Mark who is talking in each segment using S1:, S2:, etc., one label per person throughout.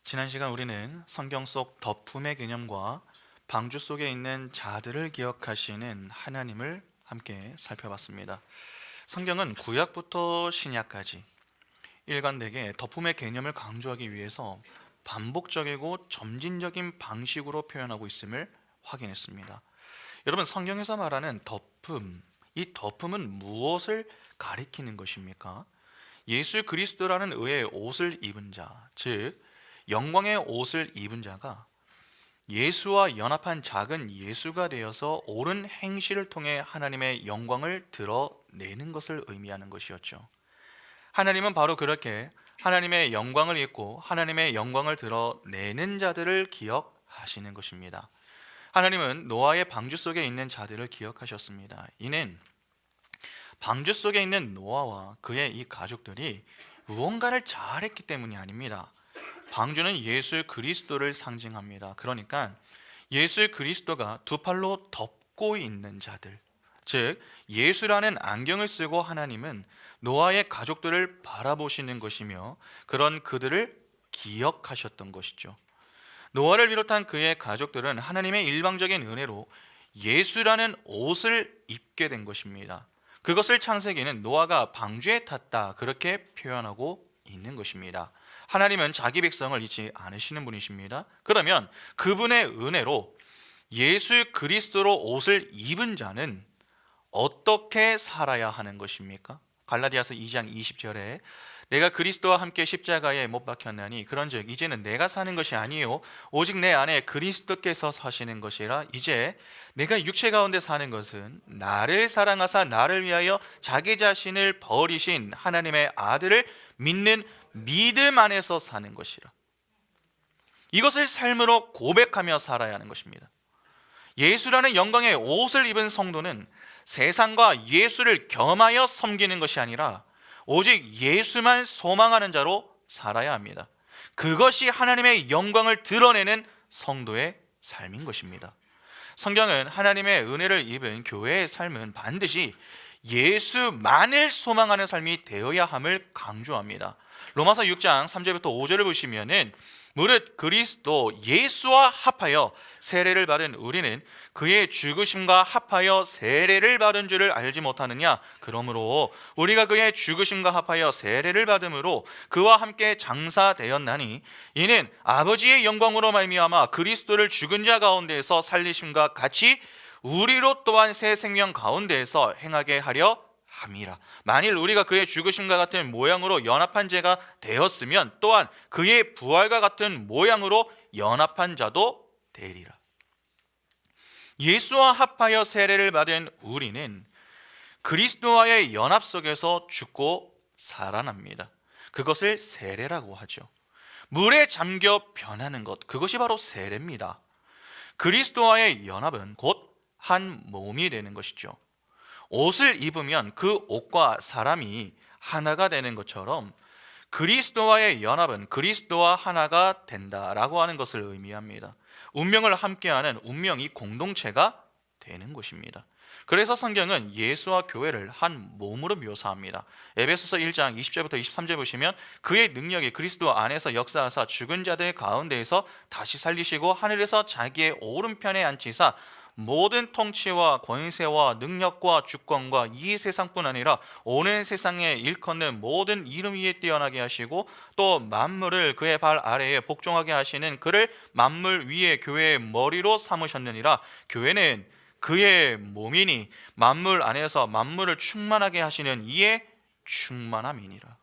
S1: 지난 시간 우리는 성경 속 덮음의 개념과 방주 속에 있는 자들을 기억하시는 하나님을 함께 살펴봤습니다. 성경은 구약부터 신약까지 일관되게 덮음의 개념을 강조하기 위해서 반복적이고 점진적인 방식으로 표현하고 있음을 확인했습니다. 여러분, 성경에서 말하는 덮음, 이 덮음은 무엇을 가리키는 것입니까? 예수 그리스도라는 의의 옷을 입은 자, 즉 영광의 옷을 입은 자가 예수와 연합한 작은 예수가 되어서 옳은 행실을 통해 하나님의 영광을 드러내는 것을 의미하는 것이었죠. 하나님은 바로 그렇게 하나님의 영광을 입고 하나님의 영광을 드러내는 자들을 기억하시는 것입니다. 하나님은 노아의 방주 속에 있는 자들을 기억하셨습니다. 이는 방주 속에 있는 노아와 그의 이 가족들이 무언가를 잘했기 때문이 아닙니다. 방주는 예수 그리스도를 상징합니다. 그러니까 예수 그리스도가 두 팔로 덮고 있는 자들, 즉 예수라는 안경을 쓰고 하나님은 노아의 가족들을 바라보시는 것이며 그런 그들을 기억하셨던 것이죠. 노아를 비롯한 그의 가족들은 하나님의 일방적인 은혜로 예수라는 옷을 입게 된 것입니다. 그것을 창세기는 노아가 방주에 탔다 그렇게 표현하고 있는 것입니다. 하나님은 자기 백성을 잊지 않으시는 분이십니다. 그러면 그분의 은혜로 예수 그리스도로 옷을 입은 자는 어떻게 살아야 하는 것입니까? 갈라디아서 2장 20절에 내가 그리스도와 함께 십자가에 못 박혔나니 그런즉 이제는 내가 사는 것이 아니요 오직 내 안에 그리스도께서 사시는 것이라. 이제 내가 육체 가운데 사는 것은 나를 사랑하사 나를 위하여 자기 자신을 버리신 하나님의 아들을 믿는 믿음 안에서 사는 것이라. 이것을 삶으로 고백하며 살아야 하는 것입니다. 예수라는 영광의 옷을 입은 성도는 세상과 예수를 겸하여 섬기는 것이 아니라 오직 예수만 소망하는 자로 살아야 합니다. 그것이 하나님의 영광을 드러내는 성도의 삶인 것입니다. 성경은 하나님의 은혜를 입은 교회의 삶은 반드시 예수만을 소망하는 삶이 되어야 함을 강조합니다. 로마서 6장 3절부터 5절을 보시면은 무릇 그리스도 예수와 합하여 세례를 받은 우리는 그의 죽으심과 합하여 세례를 받은 줄을 알지 못하느냐. 그러므로 우리가 그의 죽으심과 합하여 세례를 받음으로 그와 함께 장사되었나니 이는 아버지의 영광으로 말미암아 그리스도를 죽은 자 가운데에서 살리심과 같이 우리로 또한 새 생명 가운데에서 행하게 하려 함이라. 만일 우리가 그의 죽으심과 같은 모양으로 연합한 자가 되었으면 또한 그의 부활과 같은 모양으로 연합한 자도 되리라. 예수와 합하여 세례를 받은 우리는 그리스도와의 연합 속에서 죽고 살아납니다. 그것을 세례라고 하죠. 물에 잠겨 변하는 것, 그것이 바로 세례입니다. 그리스도와의 연합은 곧 한 몸이 되는 것이죠. 옷을 입으면 그 옷과 사람이 하나가 되는 것처럼 그리스도와의 연합은 그리스도와 하나가 된다라고 하는 것을 의미합니다. 운명을 함께하는 운명이 공동체가 되는 것입니다. 그래서 성경은 예수와 교회를 한 몸으로 묘사합니다. 에베소서 1장 20절부터 23절 보시면 그의 능력이 그리스도 안에서 역사하사 죽은 자들 가운데에서 다시 살리시고 하늘에서 자기의 오른편에 앉히사 모든 통치와 권세와 능력과 주권과 이 세상뿐 아니라 오는 세상에 일컫는 모든 이름 위에 뛰어나게 하시고 또 만물을 그의 발 아래에 복종하게 하시는 그를 만물 위에 교회의 머리로 삼으셨느니라. 교회는 그의 몸이니 만물 안에서 만물을 충만하게 하시는 이의 충만함이니라.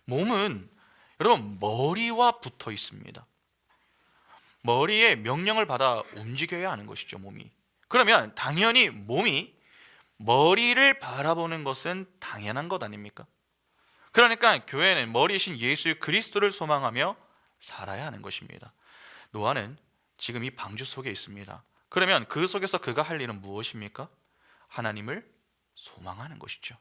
S1: 몸은 여러분 머리와 붙어 있습니다. 머리에 명령을 받아 움직여야 하는 것이죠, 몸이. 그러면 당연히 몸이 머리를 바라보는 것은 당연한 것 아닙니까? 그러니까 교회는 머리이신 예수 그리스도를 소망하며 살아야 하는 것입니다. 노아는 지금 이 방주 속에 있습니다. 그러면 그 속에서 그가 할 일은 무엇입니까? 하나님을 소망하는 것이죠.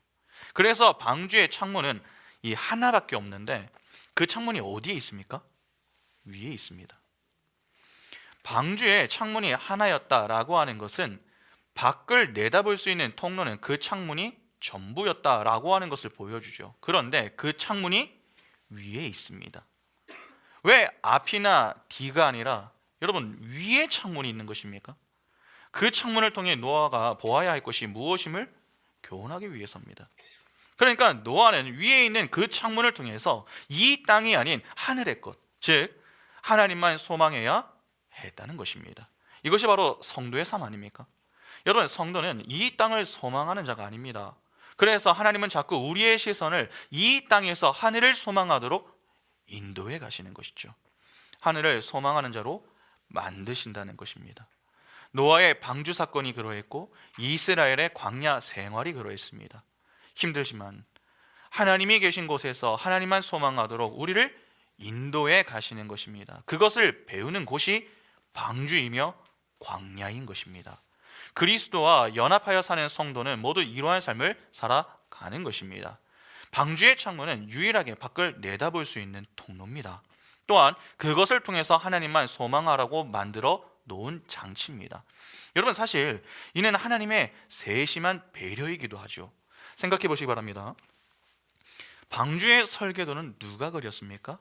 S1: 그래서 방주의 창문은 이 하나밖에 없는데 그 창문이 어디에 있습니까? 위에 있습니다. 방주의 창문이 하나였다라고 하는 것은 밖을 내다볼 수 있는 통로는 그 창문이 전부였다라고 하는 것을 보여주죠. 그런데 그 창문이 위에 있습니다. 왜 앞이나 뒤가 아니라 여러분 위에 창문이 있는 것입니까? 그 창문을 통해 노아가 보아야 할 것이 무엇임을 교훈하기 위해서입니다. 그러니까 노아는 위에 있는 그 창문을 통해서 이 땅이 아닌 하늘의 것, 즉 하나님만 소망해야 했다는 것입니다. 이것이 바로 성도의 삶 아닙니까? 여러분, 성도는 이 땅을 소망하는 자가 아닙니다. 그래서 하나님은 자꾸 우리의 시선을 이 땅에서 하늘을 소망하도록 인도해 가시는 것이죠. 하늘을 소망하는 자로 만드신다는 것입니다. 노아의 방주 사건이 그러했고 이스라엘의 광야 생활이 그러했습니다. 힘들지만 하나님이 계신 곳에서 하나님만 소망하도록 우리를 인도해 가시는 것입니다. 그것을 배우는 곳이 방주이며 광야인 것입니다. 그리스도와 연합하여 사는 성도는 모두 이러한 삶을 살아가는 것입니다. 방주의 창문은 유일하게 밖을 내다볼 수 있는 통로입니다. 또한 그것을 통해서 하나님만 소망하라고 만들어 놓은 장치입니다. 여러분, 사실 이는 하나님의 세심한 배려이기도 하죠. 생각해 보시기 바랍니다. 방주의 설계도는 누가 그렸습니까?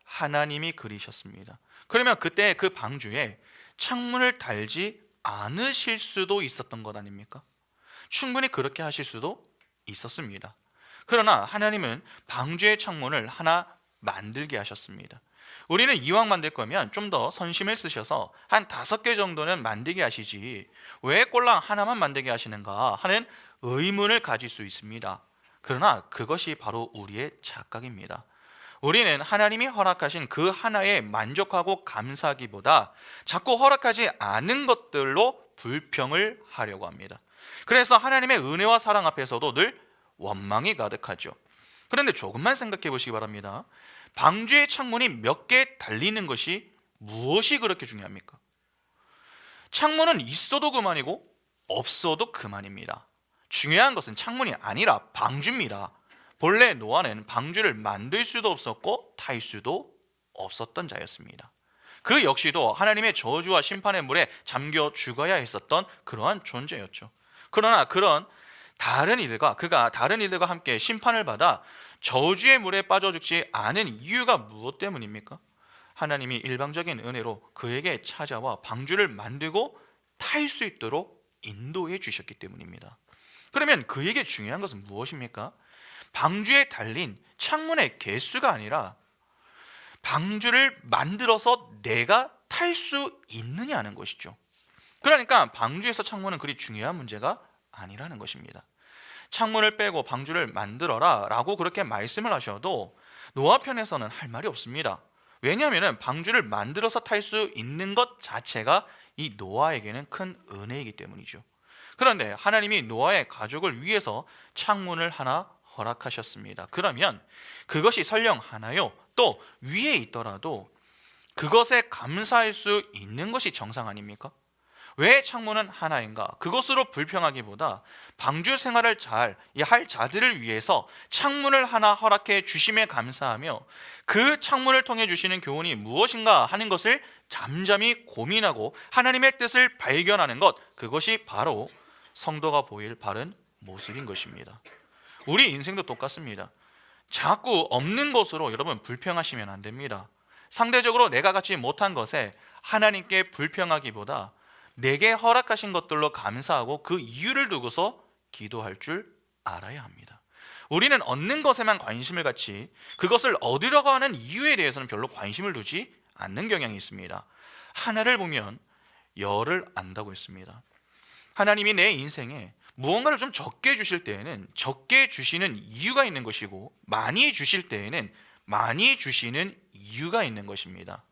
S1: 하나님이 그리셨습니다. 그러면 그때 그 방주에 창문을 달지 않으실 수도 있었던 것 아닙니까? 충분히 그렇게 하실 수도 있었습니다. 그러나 하나님은 방주의 창문을 하나 만들게 하셨습니다. 우리는 이왕 만들 거면 좀 더 선심을 쓰셔서 한 5개 정도는 만들게 하시지 왜 꼴랑 하나만 만들게 하시는가 하는 의문을 가질 수 있습니다. 그러나 그것이 바로 우리의 착각입니다. 우리는 하나님이 허락하신 그 하나에 만족하고 감사하기보다 자꾸 허락하지 않은 것들로 불평을 하려고 합니다. 그래서 하나님의 은혜와 사랑 앞에서도 늘 원망이 가득하죠. 그런데 조금만 생각해 보시기 바랍니다. 방주의 창문이 몇 개 달리는 것이 무엇이 그렇게 중요합니까? 창문은 있어도 그만이고 없어도 그만입니다. 중요한 것은 창문이 아니라 방주입니다. 본래 노아는 방주를 만들 수도 없었고 탈 수도 없었던 자였습니다. 그 역시도 하나님의 저주와 심판의 물에 잠겨 죽어야 했었던 그러한 존재였죠. 그러나 그가 다른 이들과 함께 심판을 받아 저주의 물에 빠져 죽지 않은 이유가 무엇 때문입니까? 하나님이 일방적인 은혜로 그에게 찾아와 방주를 만들고 탈 수 있도록 인도해 주셨기 때문입니다. 그러면 그에게 중요한 것은 무엇입니까? 방주에 달린 창문의 개수가 아니라 방주를 만들어서 내가 탈 수 있느냐는 것이죠. 그러니까 방주에서 창문은 그리 중요한 문제가 아니라는 것입니다. 창문을 빼고 방주를 만들어라 라고 그렇게 말씀을 하셔도 노아 편에서는 할 말이 없습니다. 왜냐하면 방주를 만들어서 탈 수 있는 것 자체가 이 노아에게는 큰 은혜이기 때문이죠. 그런데 하나님이 노아의 가족을 위해서 창문을 하나 허락하셨습니다. 그러면 그것이 설령 하나요? 또 위에 있더라도 그것에 감사할 수 있는 것이 정상 아닙니까? 왜 창문은 하나인가? 그것으로 불평하기보다 방주 생활을 잘 할 자들을 위해서 창문을 하나 허락해 주심에 감사하며 그 창문을 통해 주시는 교훈이 무엇인가 하는 것을 잠잠히 고민하고 하나님의 뜻을 발견하는 것, 그것이 바로 성도가 보일 바른 모습인 것입니다. 우리 인생도 똑같습니다. 자꾸 없는 것으로 여러분 불평하시면 안 됩니다. 상대적으로 내가 갖지 못한 것에 하나님께 불평하기보다 내게 허락하신 것들로 감사하고 그 이유를 두고서 기도할 줄 알아야 합니다. 우리는 얻는 것에만 관심을 갖지 그것을 얻으려고 하는 이유에 대해서는 별로 관심을 두지 않는 경향이 있습니다. 하나를 보면 열을 안다고 했습니다. 하나님이 내 인생에 무언가를 좀 적게 주실 때에는 적게 주시는 이유가 있는 것이고 많이 주실 때에는 많이 주시는 이유가 있는 것입니다.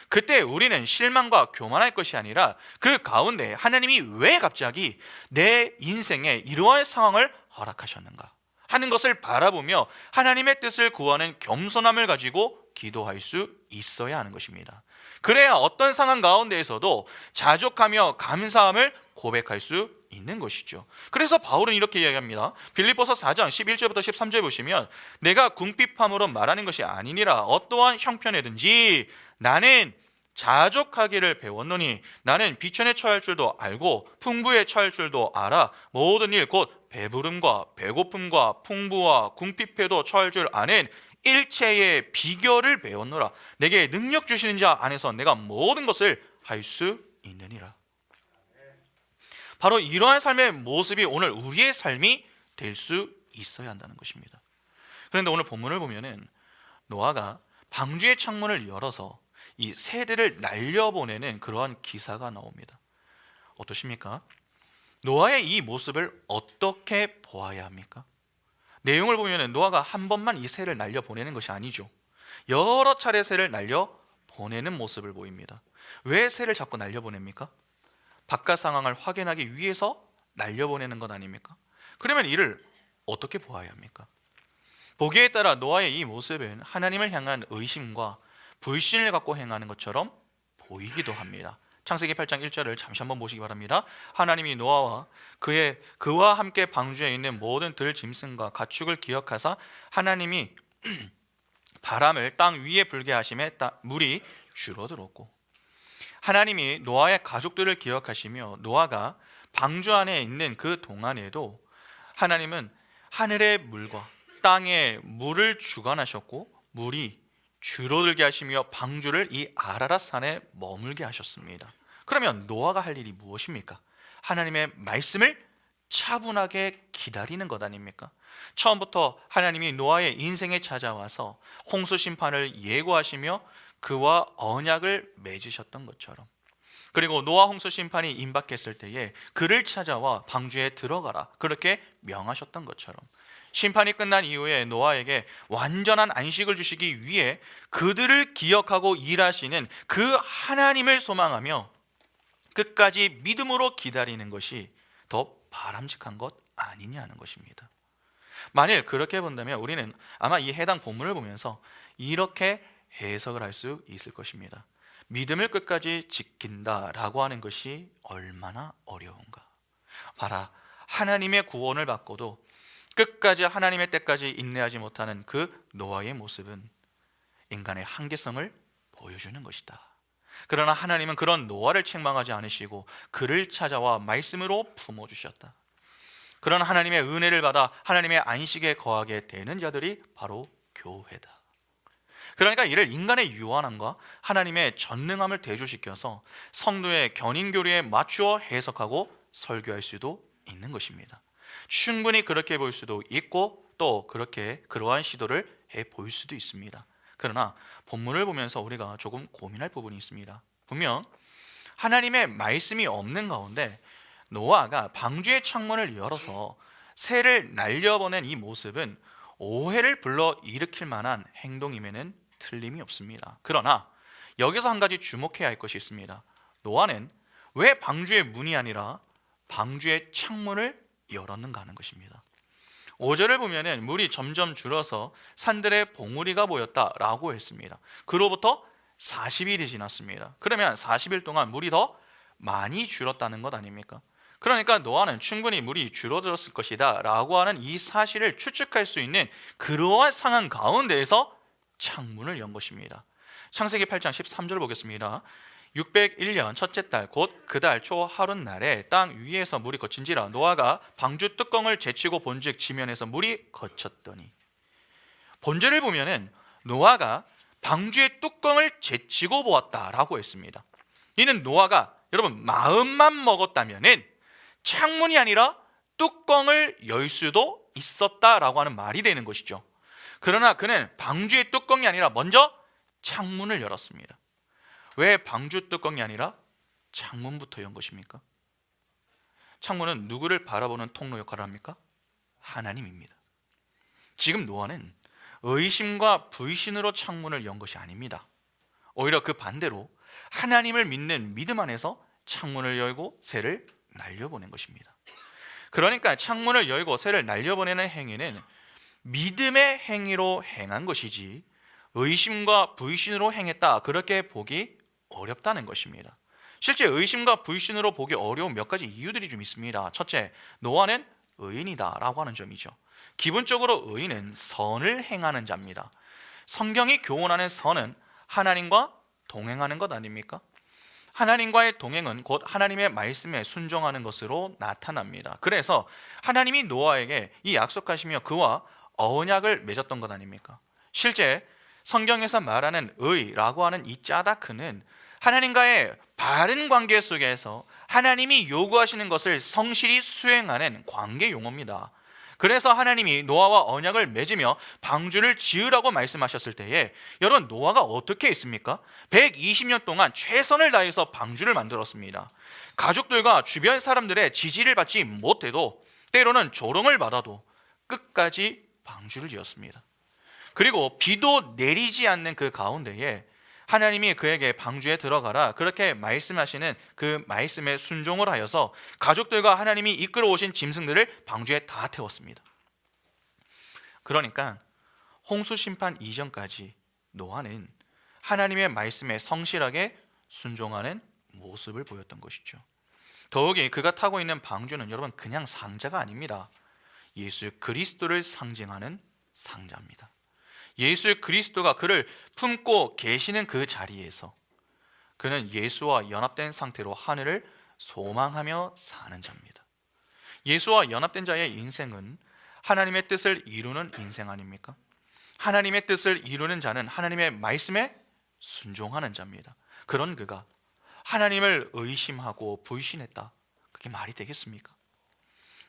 S1: 그때 우리는 실망과 교만할 것이 아니라 그 가운데 하나님이 왜 갑자기 내 인생에 이러한 상황을 허락하셨는가 하는 것을 바라보며 하나님의 뜻을 구하는 겸손함을 가지고 기도할 수 있어야 하는 것입니다. 그래야 어떤 상황 가운데에서도 자족하며 감사함을 고백할 수 있는 것이죠. 그래서 바울은 이렇게 이야기합니다. 빌립보서 4장 11절부터 13절 보시면 내가 궁핍함으로 말하는 것이 아니니라 어떠한 형편에든지 나는 자족하기를 배웠노니 나는 비천에 처할 줄도 알고 풍부에 처할 줄도 알아 모든 일 곧 배부름과 배고픔과 풍부와 궁핍에도 처할 줄 아는 일체의 비결을 배웠노라. 내게 능력 주시는 자 안에서 내가 모든 것을 할 수 있느니라. 바로 이러한 삶의 모습이 오늘 우리의 삶이 될 수 있어야 한다는 것입니다. 그런데 오늘 본문을 보면은 노아가 방주의 창문을 열어서 이 새들을 날려보내는 그러한 기사가 나옵니다. 어떠십니까? 노아의 이 모습을 어떻게 보아야 합니까? 내용을 보면 노아가 한 번만 이 새를 날려보내는 것이 아니죠. 여러 차례 새를 날려보내는 모습을 보입니다. 왜 새를 자꾸 날려보냅니까? 바깥 상황을 확인하기 위해서 날려보내는 것 아닙니까? 그러면 이를 어떻게 보아야 합니까? 보기에 따라 노아의 이 모습은 하나님을 향한 의심과 불신을 갖고 행하는 것처럼 보이기도 합니다. 창세기 8장 1절을 잠시 한번 보시기 바랍니다. 하나님이 노아와 그와 함께 방주에 있는 모든 들 짐승과 가축을 기억하사 하나님이 바람을 땅 위에 불게 하심에 물이 줄어들었고, 하나님이 노아의 가족들을 기억하시며 노아가 방주 안에 있는 그 동안에도 하나님은 하늘의 물과 땅에 물을 주관하셨고 물이 줄어들게 하시며 방주를 이 아라랏 산에 머물게 하셨습니다. 그러면 노아가 할 일이 무엇입니까? 하나님의 말씀을 차분하게 기다리는 것 아닙니까? 처음부터 하나님이 노아의 인생에 찾아와서 홍수 심판을 예고하시며 그와 언약을 맺으셨던 것처럼, 그리고 노아 홍수 심판이 임박했을 때에 그를 찾아와 방주에 들어가라 그렇게 명하셨던 것처럼, 심판이 끝난 이후에 노아에게 완전한 안식을 주시기 위해 그들을 기억하고 일하시는 그 하나님을 소망하며 끝까지 믿음으로 기다리는 것이 더 바람직한 것 아니냐는 것입니다. 만일 그렇게 본다면 우리는 아마 이 해당 본문을 보면서 이렇게 해석을 할 수 있을 것입니다. 믿음을 끝까지 지킨다라고 하는 것이 얼마나 어려운가. 봐라, 하나님의 구원을 받고도 끝까지 하나님의 때까지 인내하지 못하는 그 노아의 모습은 인간의 한계성을 보여주는 것이다. 그러나 하나님은 그런 노아를 책망하지 않으시고 그를 찾아와 말씀으로 품어주셨다. 그런 하나님의 은혜를 받아 하나님의 안식에 거하게 되는 자들이 바로 교회다. 그러니까 이를 인간의 유한함과 하나님의 전능함을 대조시켜서 성도의 견인교리에 맞추어 해석하고 설교할 수도 있는 것입니다. 충분히 그렇게 볼 수도 있고 또 그렇게 그러한 시도를 해 볼 수도 있습니다. 그러나 본문을 보면서 우리가 조금 고민할 부분이 있습니다. 분명 하나님의 말씀이 없는 가운데 노아가 방주의 창문을 열어서 새를 날려보낸 이 모습은 오해를 불러일으킬 만한 행동임에는 틀림이 없습니다. 그러나 여기서 한 가지 주목해야 할 것이 있습니다. 노아는 왜 방주의 문이 아니라 방주의 창문을 열었는가 하는 것입니다. 5절을 보면 물이 점점 줄어서 산들의 봉우리가 보였다라고 했습니다. 그로부터 40일이 지났습니다. 그러면 40일 동안 물이 더 많이 줄었다는 것 아닙니까? 그러니까 노아는 충분히 물이 줄어들었을 것이다 라고 하는 이 사실을 추측할 수 있는 그러한 상황 가운데에서 창문을 연 것입니다. 창세기 8장 13절 보겠습니다. 601년 첫째 달 곧 그 달 초 하룻날에 땅 위에서 물이 거친지라 노아가 방주 뚜껑을 제치고 본즉 지면에서 물이 거쳤더니, 본절을 보면은 노아가 방주의 뚜껑을 제치고 보았다라고 했습니다. 이는 노아가 여러분 마음만 먹었다면은 창문이 아니라 뚜껑을 열 수도 있었다라고 하는 말이 되는 것이죠. 그러나 그는 방주의 뚜껑이 아니라 먼저 창문을 열었습니다. 왜 방주 뚜껑이 아니라 창문부터 연 것입니까? 창문은 누구를 바라보는 통로 역할을 합니까? 하나님입니다. 지금 노아는 의심과 불신으로 창문을 연 것이 아닙니다. 오히려 그 반대로 하나님을 믿는 믿음 안에서 창문을 열고 새를 날려보낸 것입니다. 그러니까 창문을 열고 새를 날려보내는 행위는 믿음의 행위로 행한 것이지 의심과 불신으로 행했다 그렇게 보기 어렵다는 것입니다. 실제 의심과 불신으로 보기 어려운 몇 가지 이유들이 좀 있습니다. 첫째, 노아는 의인이다 라고 하는 점이죠. 기본적으로 의인은 선을 행하는 자입니다. 성경이 교훈하는 선은 하나님과 동행하는 것 아닙니까? 하나님과의 동행은 곧 하나님의 말씀에 순종하는 것으로 나타납니다. 그래서 하나님이 노아에게 이 약속하시며 그와 언약을 맺었던 것 아닙니까? 실제 성경에서 말하는 의라고 하는 이 짜다크는 하나님과의 바른 관계 속에서 하나님이 요구하시는 것을 성실히 수행하는 관계 용어입니다. 그래서 하나님이 노아와 언약을 맺으며 방주를 지으라고 말씀하셨을 때에 여러분, 노아가 어떻게 했습니까? 120년 동안 최선을 다해서 방주를 만들었습니다. 가족들과 주변 사람들의 지지를 받지 못해도, 때로는 조롱을 받아도 끝까지 방주를 지었습니다. 그리고 비도 내리지 않는 그 가운데에 하나님이 그에게 방주에 들어가라 그렇게 말씀하시는 그 말씀에 순종을 하여서 가족들과 하나님이 이끌어 오신 짐승들을 방주에 다 태웠습니다. 그러니까 홍수 심판 이전까지 노아는 하나님의 말씀에 성실하게 순종하는 모습을 보였던 것이죠. 더욱이 그가 타고 있는 방주는 여러분 그냥 상자가 아닙니다. 예수 그리스도를 상징하는 상자입니다. 예수 그리스도가 그를 품고 계시는 그 자리에서 그는 예수와 연합된 상태로 하늘을 소망하며 사는 자입니다. 예수와 연합된 자의 인생은 하나님의 뜻을 이루는 인생 아닙니까? 하나님의 뜻을 이루는 자는 하나님의 말씀에 순종하는 자입니다. 그런 그가 하나님을 의심하고 불신했다, 그게 말이 되겠습니까?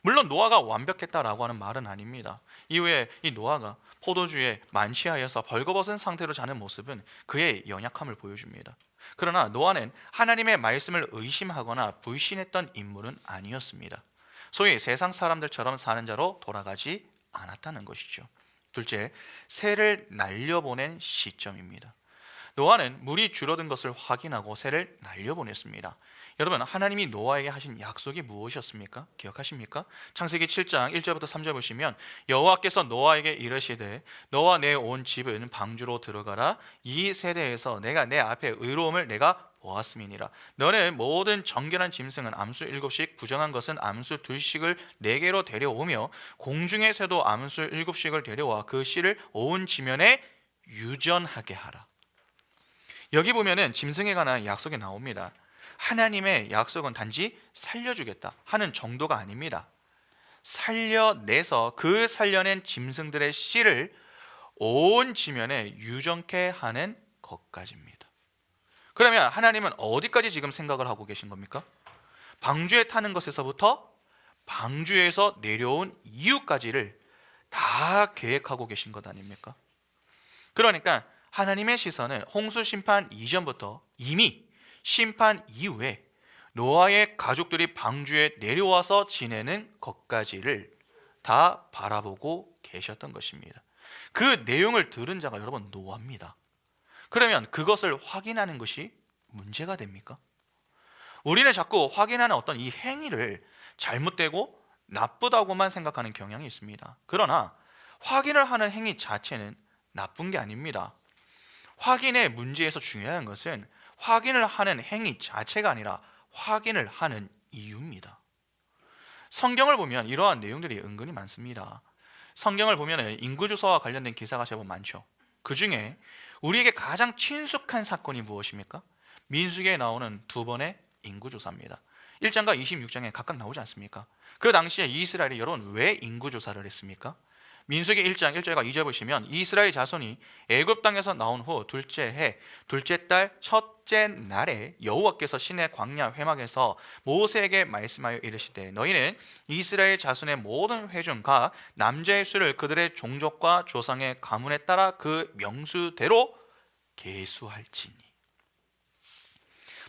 S1: 물론 노아가 완벽했다라고 하는 말은 아닙니다. 이후에 이 노아가 포도주에 만취하여서 벌거벗은 상태로 자는 모습은 그의 연약함을 보여줍니다. 그러나 노아는 하나님의 말씀을 의심하거나 불신했던 인물은 아니었습니다. 소위 세상 사람들처럼 사는 자로 돌아가지 않았다는 것이죠. 둘째, 새를 날려보낸 시점입니다. 노아는 물이 줄어든 것을 확인하고 새를 날려보냈습니다. 여러분, 하나님이 노아에게 하신 약속이 무엇이었습니까? 기억하십니까? 창세기 7장 1절부터 3절 보시면 여호와께서 노아에게 이르시되 너와 내 온 집은 방주로 들어가라. 이 세대에서 내가 내 앞에 의로움을 내가 보았음이니라. 너는 모든 정결한 짐승은 암수 7씩, 부정한 것은 암수 2씩을 내게로 데려오며 공중의 새도 암수 7씩을 데려와 그 씨를 온 지면에 유전하게 하라. 여기 보면은 짐승에 관한 약속이 나옵니다. 하나님의 약속은 단지 살려주겠다 하는 정도가 아닙니다. 살려내서 그 살려낸 짐승들의 씨를 온 지면에 유전케 하는 것까지입니다. 그러면 하나님은 어디까지 지금 생각을 하고 계신 겁니까? 방주에 타는 것에서부터 방주에서 내려온 이유까지를 다 계획하고 계신 것 아닙니까? 그러니까 하나님의 시선은 홍수 심판 이전부터 이미 심판 이후에 노아의 가족들이 방주에 내려와서 지내는 것까지를 다 바라보고 계셨던 것입니다. 그 내용을 들은 자가 여러분 노아입니다. 그러면 그것을 확인하는 것이 문제가 됩니까? 우리는 자꾸 확인하는 어떤 이 행위를 잘못되고 나쁘다고만 생각하는 경향이 있습니다. 그러나 확인을 하는 행위 자체는 나쁜 게 아닙니다. 확인의 문제에서 중요한 것은 확인을 하는 행위 자체가 아니라 확인을 하는 이유입니다. 성경을 보면 이러한 내용들이 은근히 많습니다. 성경을 보면 인구조사와 관련된 기사가 제법 많죠. 그 중에 우리에게 가장 친숙한 사건이 무엇입니까? 민수기에 나오는 2번의 인구조사입니다. 1장과 26장에 각각 나오지 않습니까? 그 당시에 이스라엘이 여러분 왜 인구조사를 했습니까? 민수기 1장 1절과 2절 보시면 이스라엘 자손이 애굽 땅에서 나온 후 둘째 해 둘째 달 첫째 날에 여호와께서 시내 광야 회막에서 모세에게 말씀하여 이르시되 너희는 이스라엘 자손의 모든 회중과 남자의 수를 그들의 종족과 조상의 가문에 따라 그 명수대로 계수할지니.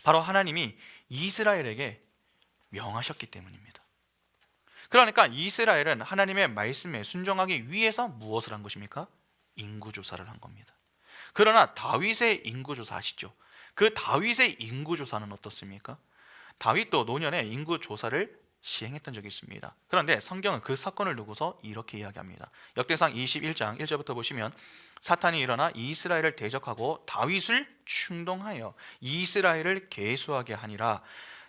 S1: 바로 하나님이 이스라엘에게 명하셨기 때문입니다. 그러니까 이스라엘은 하나님의 말씀에 순종하기 위해서 무엇을 한 것입니까? 인구조사를 한 겁니다. 그러나 다윗의 인구조사 아시죠? 그 다윗의 인구조사는 어떻습니까? 다윗도 노년에 인구조사를 시행했던 적이 있습니다. 그런데 성경은 그 사건을 두고서 이렇게 이야기합니다. 역대상 21장 1절부터 보시면 사탄이 일어나 이스라엘을 대적하고 다윗을 충동하여 이스라엘을 계수하게 하니라.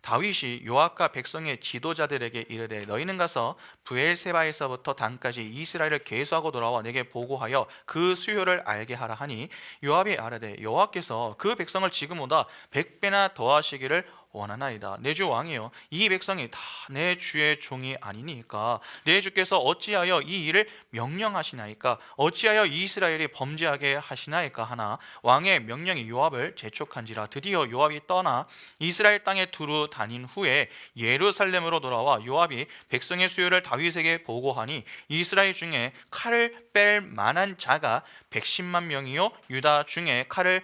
S1: 다윗이 요압과 백성의 지도자들에게 이르되 너희는 가서 브엘세바에서부터 단까지 이스라엘을 계수하고 돌아와 내게 보고하여 그 수요를 알게 하라 하니 요압이 아뢰되 여호와께서 그 백성을 지금보다 100배나 더하시기를 원하나이다. 내 주 왕이여, 이 백성이 다 내 주의 종이 아니니까 내 주께서 어찌하여 이 일을 명령하시나이까? 어찌하여 이스라엘이 범죄하게 하시나이까? 하나 왕의 명령이 요압을 재촉한지라. 드디어 요압이 떠나 이스라엘 땅에 두루 다닌 후에 예루살렘으로 돌아와 요압이 백성의 수요를 다윗에게 보고하니 이스라엘 중에 칼을 뺄 만한 자가 110만 명이요 유다 중에 칼을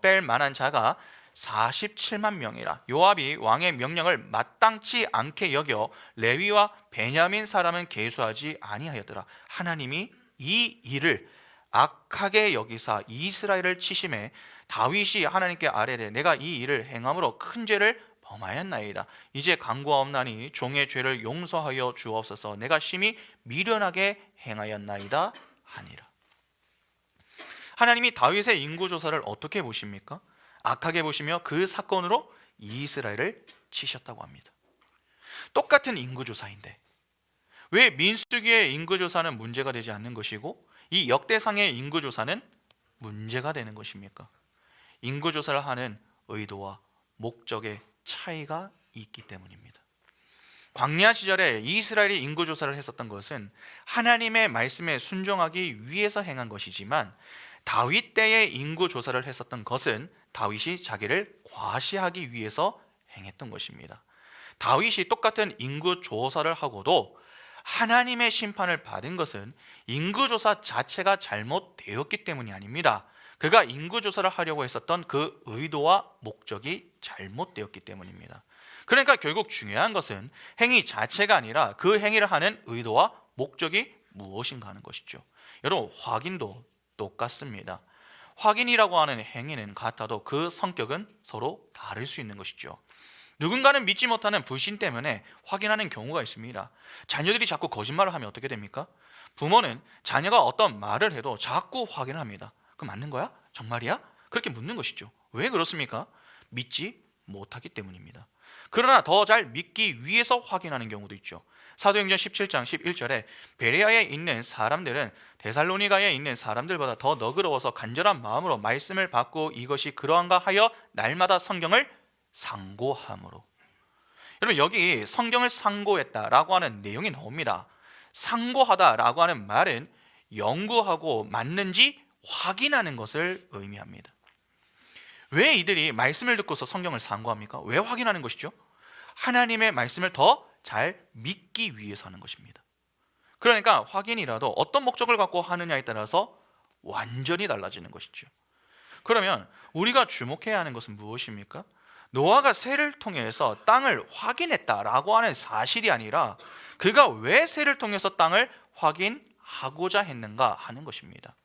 S1: 뺄 만한 자가 47만 명이라. 요압이 왕의 명령을 마땅치 않게 여겨 레위와 베냐민 사람은 계수하지 아니하였더라. 하나님이 이 일을 악하게 여기사 이스라엘을 치심해 다윗이 하나님께 아뢰되 내가 이 일을 행함으로 큰 죄를 범하였나이다. 이제 간구하옵나니 종의 죄를 용서하여 주옵소서. 내가 심히 미련하게 행하였나이다 하니라. 하나님이 다윗의 인구조사를 어떻게 보십니까? 악하게 보시며 그 사건으로 이스라엘을 치셨다고 합니다. 똑같은 인구조사인데 왜 민수기의 인구조사는 문제가 되지 않는 것이고 이 역대상의 인구조사는 문제가 되는 것입니까? 인구조사를 하는 의도와 목적의 차이가 있기 때문입니다. 광야 시절에 이스라엘이 인구조사를 했었던 것은 하나님의 말씀에 순종하기 위해서 행한 것이지만 다윗 때의 인구조사를 했었던 것은 다윗이 자기를 과시하기 위해서 행했던 것입니다. 다윗이 똑같은 인구조사를 하고도 하나님의 심판을 받은 것은 인구조사 자체가 잘못되었기 때문이 아닙니다. 그가 인구조사를 하려고 했었던 그 의도와 목적이 잘못되었기 때문입니다. 그러니까 결국 중요한 것은 행위 자체가 아니라 그 행위를 하는 의도와 목적이 무엇인가 하는 것이죠. 여러분, 확인도 똑같습니다. 확인이라고 하는 행위는 같아도 그 성격은 서로 다를 수 있는 것이죠. 누군가는 믿지 못하는 불신 때문에 확인하는 경우가 있습니다. 자녀들이 자꾸 거짓말을 하면 어떻게 됩니까? 부모는 자녀가 어떤 말을 해도 자꾸 확인을 합니다. 그 맞는 거야? 정말이야? 그렇게 묻는 것이죠. 왜 그렇습니까? 믿지 못하기 때문입니다. 그러나 더 잘 믿기 위해서 확인하는 경우도 있죠. 사도행전 17장 11절에 베레아에 있는 사람들은 데살로니가에 있는 사람들보다 더 너그러워서 간절한 마음으로 말씀을 받고 이것이 그러한가 하여 날마다 성경을 상고함으로. 여러분, 여기 성경을 상고했다라고 하는 내용이 나옵니다. 상고하다라고 하는 말은 연구하고 맞는지 확인하는 것을 의미합니다. 왜 이들이 말씀을 듣고서 성경을 상고합니까? 왜 확인하는 것이죠? 하나님의 말씀을 더 잘 믿기 위해서 하는 것입니다. 그러니까 확인이라도 어떤 목적을 갖고 하느냐에 따라서 완전히 달라지는 것이죠. 그러면 우리가 주목해야 하는 것은 무엇입니까? 노아가 새를 통해서 땅을 확인했다라고 하는 사실이 아니라 그가 왜 새를 통해서 땅을 확인하고자 했는가 하는 것입니다.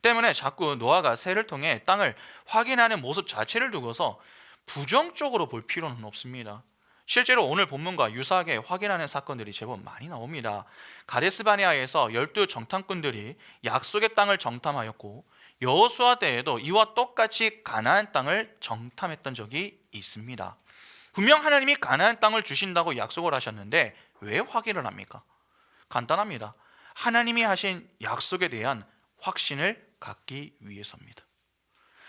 S1: 때문에 자꾸 노아가 새를 통해 땅을 확인하는 모습 자체를 두고서 부정적으로 볼 필요는 없습니다. 실제로 오늘 본문과 유사하게 확인하는 사건들이 제법 많이 나옵니다. 가데스 바네아에서 12 정탐꾼들이 약속의 땅을 정탐하였고 여호수아 때에도 이와 똑같이 가나안 땅을 정탐했던 적이 있습니다. 분명 하나님이 가나안 땅을 주신다고 약속을 하셨는데 왜 확인을 합니까? 간단합니다. 하나님이 하신 약속에 대한 확신을 갖기 위해서입니다.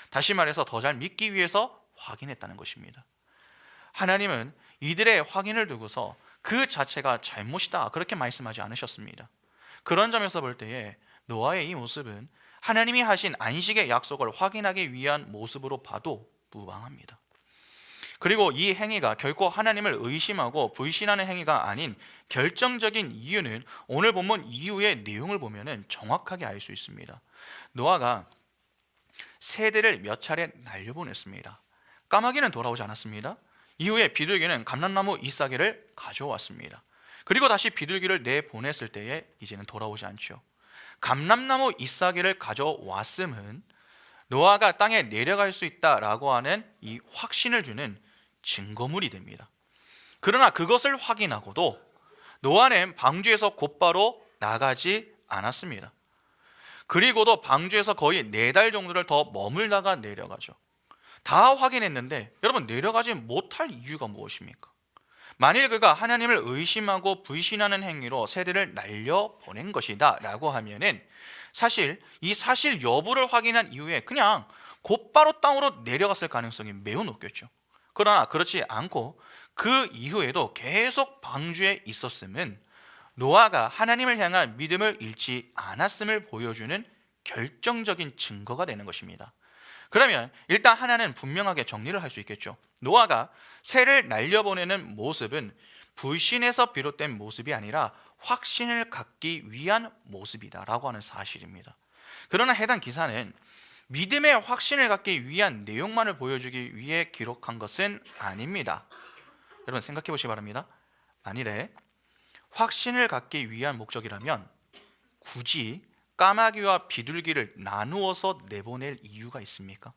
S1: 다시 말해서 더 잘 믿기 위해서 확인했다는 것입니다. 하나님은 이들의 확인을 두고서 그 자체가 잘못이다 그렇게 말씀하지 않으셨습니다. 그런 점에서 볼 때에 노아의 이 모습은 하나님이 하신 안식의 약속을 확인하기 위한 모습으로 봐도 무방합니다. 그리고 이 행위가 결코 하나님을 의심하고 불신하는 행위가 아닌 결정적인 이유는 오늘 본문 이후의 내용을 보면 정확하게 알 수 있습니다. 노아가 새들을 몇 차례 날려보냈습니다. 까마귀는 돌아오지 않았습니다. 이후에 비둘기는 감람나무 잎사귀를 가져왔습니다. 그리고 다시 비둘기를 내보냈을 때에 이제는 돌아오지 않죠. 감람나무 잎사귀를 가져왔음은 노아가 땅에 내려갈 수 있다라고 하는 이 확신을 주는 증거물이 됩니다. 그러나 그것을 확인하고도 노아는 방주에서 곧바로 나가지 않았습니다. 그리고도 방주에서 거의 4달 정도를 더 머물다가 내려가죠. 다 확인했는데 여러분, 내려가지 못할 이유가 무엇입니까? 만일 그가 하나님을 의심하고 불신하는 행위로 새들을 날려보낸 것이다 라고 하면은 사실 이 사실 여부를 확인한 이후에 그냥 곧바로 땅으로 내려갔을 가능성이 매우 높겠죠. 그러나 그렇지 않고 그 이후에도 계속 방주에 있었음은 노아가 하나님을 향한 믿음을 잃지 않았음을 보여주는 결정적인 증거가 되는 것입니다. 그러면 일단 하나는 분명하게 정리를 할 수 있겠죠. 노아가 새를 날려보내는 모습은 불신에서 비롯된 모습이 아니라 확신을 갖기 위한 모습이다라고 하는 사실입니다. 그러나 해당 기사는 믿음의 확신을 갖기 위한 내용만을 보여주기 위해 기록한 것은 아닙니다. 여러분 생각해 보시기 바랍니다. 만일에 확신을 갖기 위한 목적이라면 굳이 까마귀와 비둘기를 나누어서 내보낼 이유가 있습니까?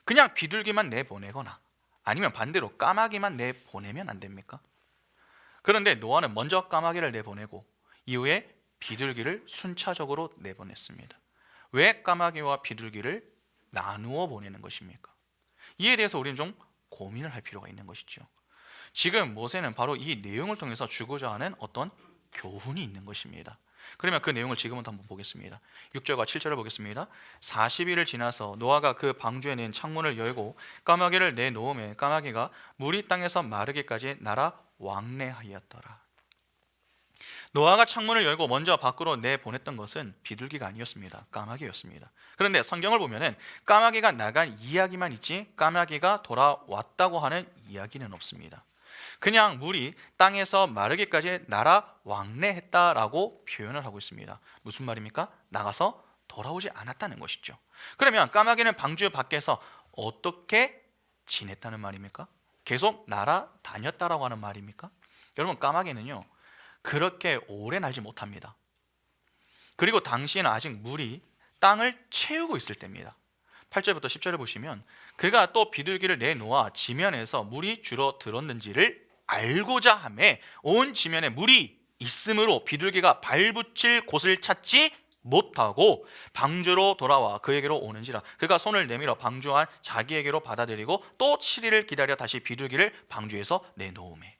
S1: 그냥 비둘기만 내보내거나 아니면 반대로 까마귀만 내보내면 안 됩니까? 그런데 노아는 먼저 까마귀를 내보내고 이후에 비둘기를 순차적으로 내보냈습니다. 왜 까마귀와 비둘기를 나누어 보내는 것입니까? 이에 대해서 우리는 좀 고민을 할 필요가 있는 것이죠. 지금 모세는 바로 이 내용을 통해서 주고자 하는 어떤 교훈이 있는 것입니다. 그러면 그 내용을 지금부터 한번 보겠습니다. 6절과 7절을 보겠습니다. 40일을 지나서 노아가 그 방주에 낸 창문을 열고 까마귀를 내놓음에 까마귀가 물이 땅에서 마르기까지 날아 왕래하였더라. 노아가 창문을 열고 먼저 밖으로 내보냈던 것은 비둘기가 아니었습니다. 까마귀였습니다. 그런데 성경을 보면은 까마귀가 나간 이야기만 있지 까마귀가 돌아왔다고 하는 이야기는 없습니다. 그냥 물이 땅에서 마르기까지 날아 왕래했다라고 표현을 하고 있습니다. 무슨 말입니까? 나가서 돌아오지 않았다는 것이죠. 그러면 까마귀는 방주 밖에서 어떻게 지냈다는 말입니까? 계속 날아다녔다라고 하는 말입니까? 여러분 까마귀는요 그렇게 오래 날지 못합니다. 그리고 당시에는 아직 물이 땅을 채우고 있을 때입니다. 8절부터 10절을 보시면 그가 또 비둘기를 내놓아 지면에서 물이 줄어들었는지를 알고자 하매 온 지면에 물이 있으므로 비둘기가 발붙일 곳을 찾지 못하고 방주로 돌아와 그에게로 오는지라. 그가 손을 내밀어 방주 안 자기에게로 받아들이고 또 7일을 기다려 다시 비둘기를 방주에서 내놓으매.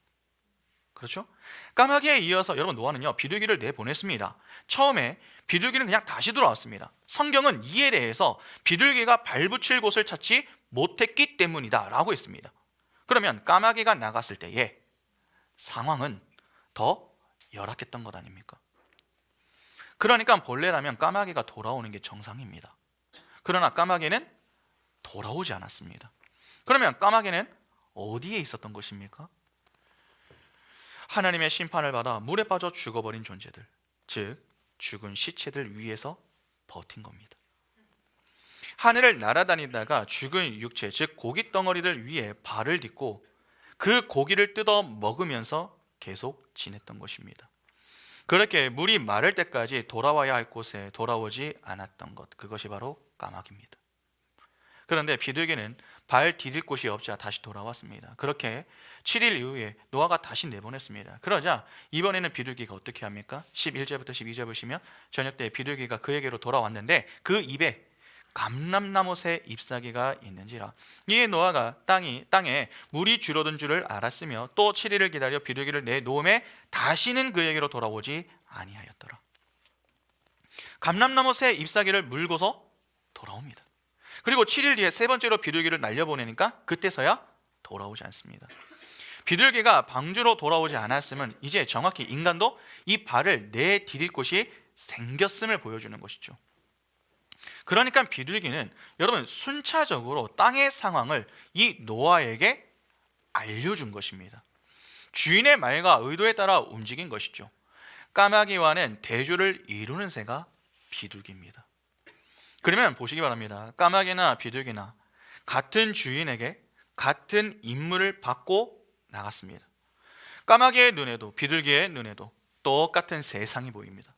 S1: 그렇죠? 까마귀에 이어서 여러분 노아는요 비둘기를 내보냈습니다. 처음에 비둘기는 그냥 다시 돌아왔습니다. 성경은 이에 대해서 비둘기가 발붙일 곳을 찾지 못했기 때문이다 라고 했습니다. 그러면 까마귀가 나갔을 때의 상황은 더 열악했던 것 아닙니까? 그러니까 본래라면 까마귀가 돌아오는 게 정상입니다. 그러나 까마귀는 돌아오지 않았습니다. 그러면 까마귀는 어디에 있었던 것입니까? 하나님의 심판을 받아 물에 빠져 죽어버린 존재들, 즉 죽은 시체들 위에서 버틴 겁니다. 하늘을 날아다니다가 죽은 육체, 즉 고기 덩어리들 위에 발을 딛고 그 고기를 뜯어 먹으면서 계속 지냈던 것입니다. 그렇게 물이 마를 때까지 돌아와야 할 곳에 돌아오지 않았던 것, 그것이 바로 까마귀입니다. 그런데 비둘기는 발 디딜 곳이 없자 다시 돌아왔습니다. 그렇게 7일 이후에 노아가 다시 내보냈습니다. 그러자 이번에는 비둘기가 어떻게 합니까? 11절부터 12절 보시면 저녁 때 비둘기가 그에게로 돌아왔는데 그 입에 감람나무새 잎사귀가 있는지라. 이에 노아가 땅에 물이 줄어든 줄을 알았으며 또 7일을 기다려 비둘기를 내놓음에 다시는 그에게로 돌아오지 아니하였더라. 감람나무새 잎사귀를 물고서 돌아옵니다. 그리고 7일 뒤에 세 번째로 비둘기를 날려보내니까 그때서야 돌아오지 않습니다. 비둘기가 방주로 돌아오지 않았으면 이제 정확히 인간도 이 발을 내디딜 곳이 생겼음을 보여주는 것이죠. 그러니까 비둘기는 여러분 순차적으로 땅의 상황을 이 노아에게 알려준 것입니다. 주인의 말과 의도에 따라 움직인 것이죠. 까마귀와는 대조를 이루는 새가 비둘기입니다. 그러면 보시기 바랍니다. 까마귀나 비둘기나 같은 주인에게 같은 임무를 받고 나갔습니다. 까마귀의 눈에도 비둘기의 눈에도 똑같은 세상이 보입니다.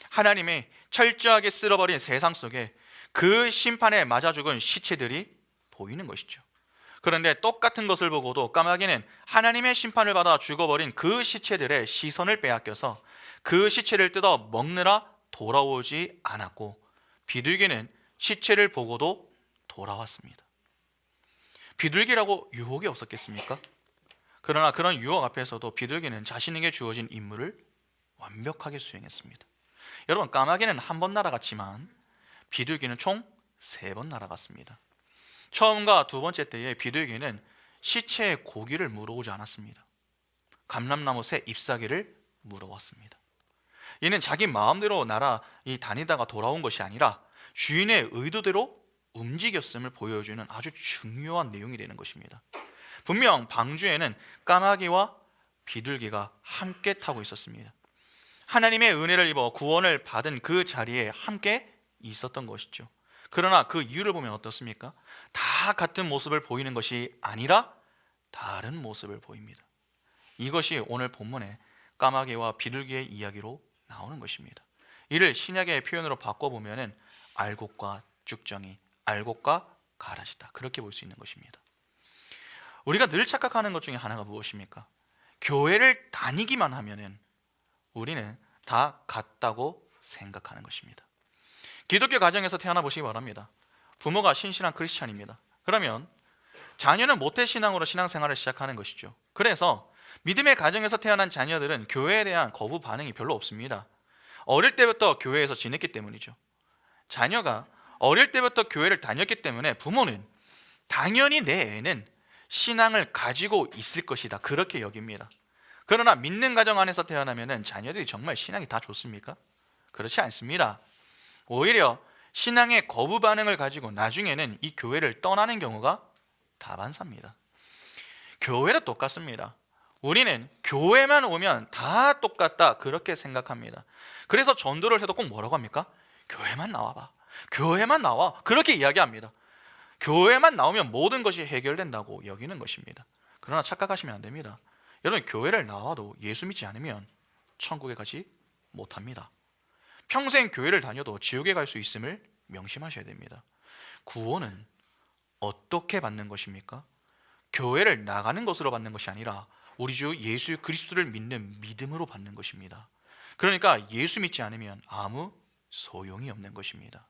S1: 하나님이 철저하게 쓸어버린 세상 속에 그 심판에 맞아 죽은 시체들이 보이는 것이죠. 그런데 똑같은 것을 보고도 까마귀는 하나님의 심판을 받아 죽어버린 그 시체들의 시선을 빼앗겨서 그 시체를 뜯어 먹느라 돌아오지 않았고 비둘기는 시체를 보고도 돌아왔습니다. 비둘기라고 유혹이 없었겠습니까? 그러나 그런 유혹 앞에서도 비둘기는 자신에게 주어진 임무를 완벽하게 수행했습니다. 여러분 까마귀는 한 번 날아갔지만 비둘기는 총 3번 날아갔습니다. 처음과 두 번째 때에 비둘기는 시체의 고기를 물어오지 않았습니다. 감람나무 새 잎사귀를 물어왔습니다. 이는 자기 마음대로 다니다가 돌아온 것이 아니라 주인의 의도대로 움직였음을 보여주는 아주 중요한 내용이 되는 것입니다. 분명 방주에는 까마귀와 비둘기가 함께 타고 있었습니다. 하나님의 은혜를 입어 구원을 받은 그 자리에 함께 있었던 것이죠. 그러나 그 이유를 보면 어떻습니까? 다 같은 모습을 보이는 것이 아니라 다른 모습을 보입니다. 이것이 오늘 본문의 까마귀와 비둘기의 이야기로 나오는 것입니다. 이를 신약의 표현으로 바꿔보면 알곡과 쭉정이, 알곡과 가라지다, 그렇게 볼 수 있는 것입니다. 우리가 늘 착각하는 것 중에 하나가 무엇입니까? 교회를 다니기만 하면 우리는 다 같다고 생각하는 것입니다. 기독교 가정에서 태어나 보시기 바랍니다. 부모가 신실한 크리스찬입니다. 그러면 자녀는 모태신앙으로 신앙생활을 시작하는 것이죠. 그래서 믿음의 가정에서 태어난 자녀들은 교회에 대한 거부 반응이 별로 없습니다. 어릴 때부터 교회에서 지냈기 때문이죠. 자녀가 어릴 때부터 교회를 다녔기 때문에 부모는 당연히 내 애는 신앙을 가지고 있을 것이다, 그렇게 여깁니다. 그러나 믿는 가정 안에서 태어나면 자녀들이 정말 신앙이 다 좋습니까? 그렇지 않습니다. 오히려 신앙의 거부 반응을 가지고 나중에는 이 교회를 떠나는 경우가 다반사입니다. 교회도 똑같습니다. 우리는 교회만 오면 다 똑같다, 그렇게 생각합니다. 그래서 전도를 해도 꼭 뭐라고 합니까? 교회만 나와봐, 교회만 나와, 그렇게 이야기합니다. 교회만 나오면 모든 것이 해결된다고 여기는 것입니다. 그러나 착각하시면 안 됩니다. 여러분, 교회를 나와도 예수 믿지 않으면 천국에 가지 못합니다. 평생 교회를 다녀도 지옥에 갈 수 있음을 명심하셔야 됩니다. 구원은 어떻게 받는 것입니까? 교회를 나가는 것으로 받는 것이 아니라 우리 주 예수 그리스도를 믿는 믿음으로 받는 것입니다. 그러니까 예수 믿지 않으면 아무 소용이 없는 것입니다.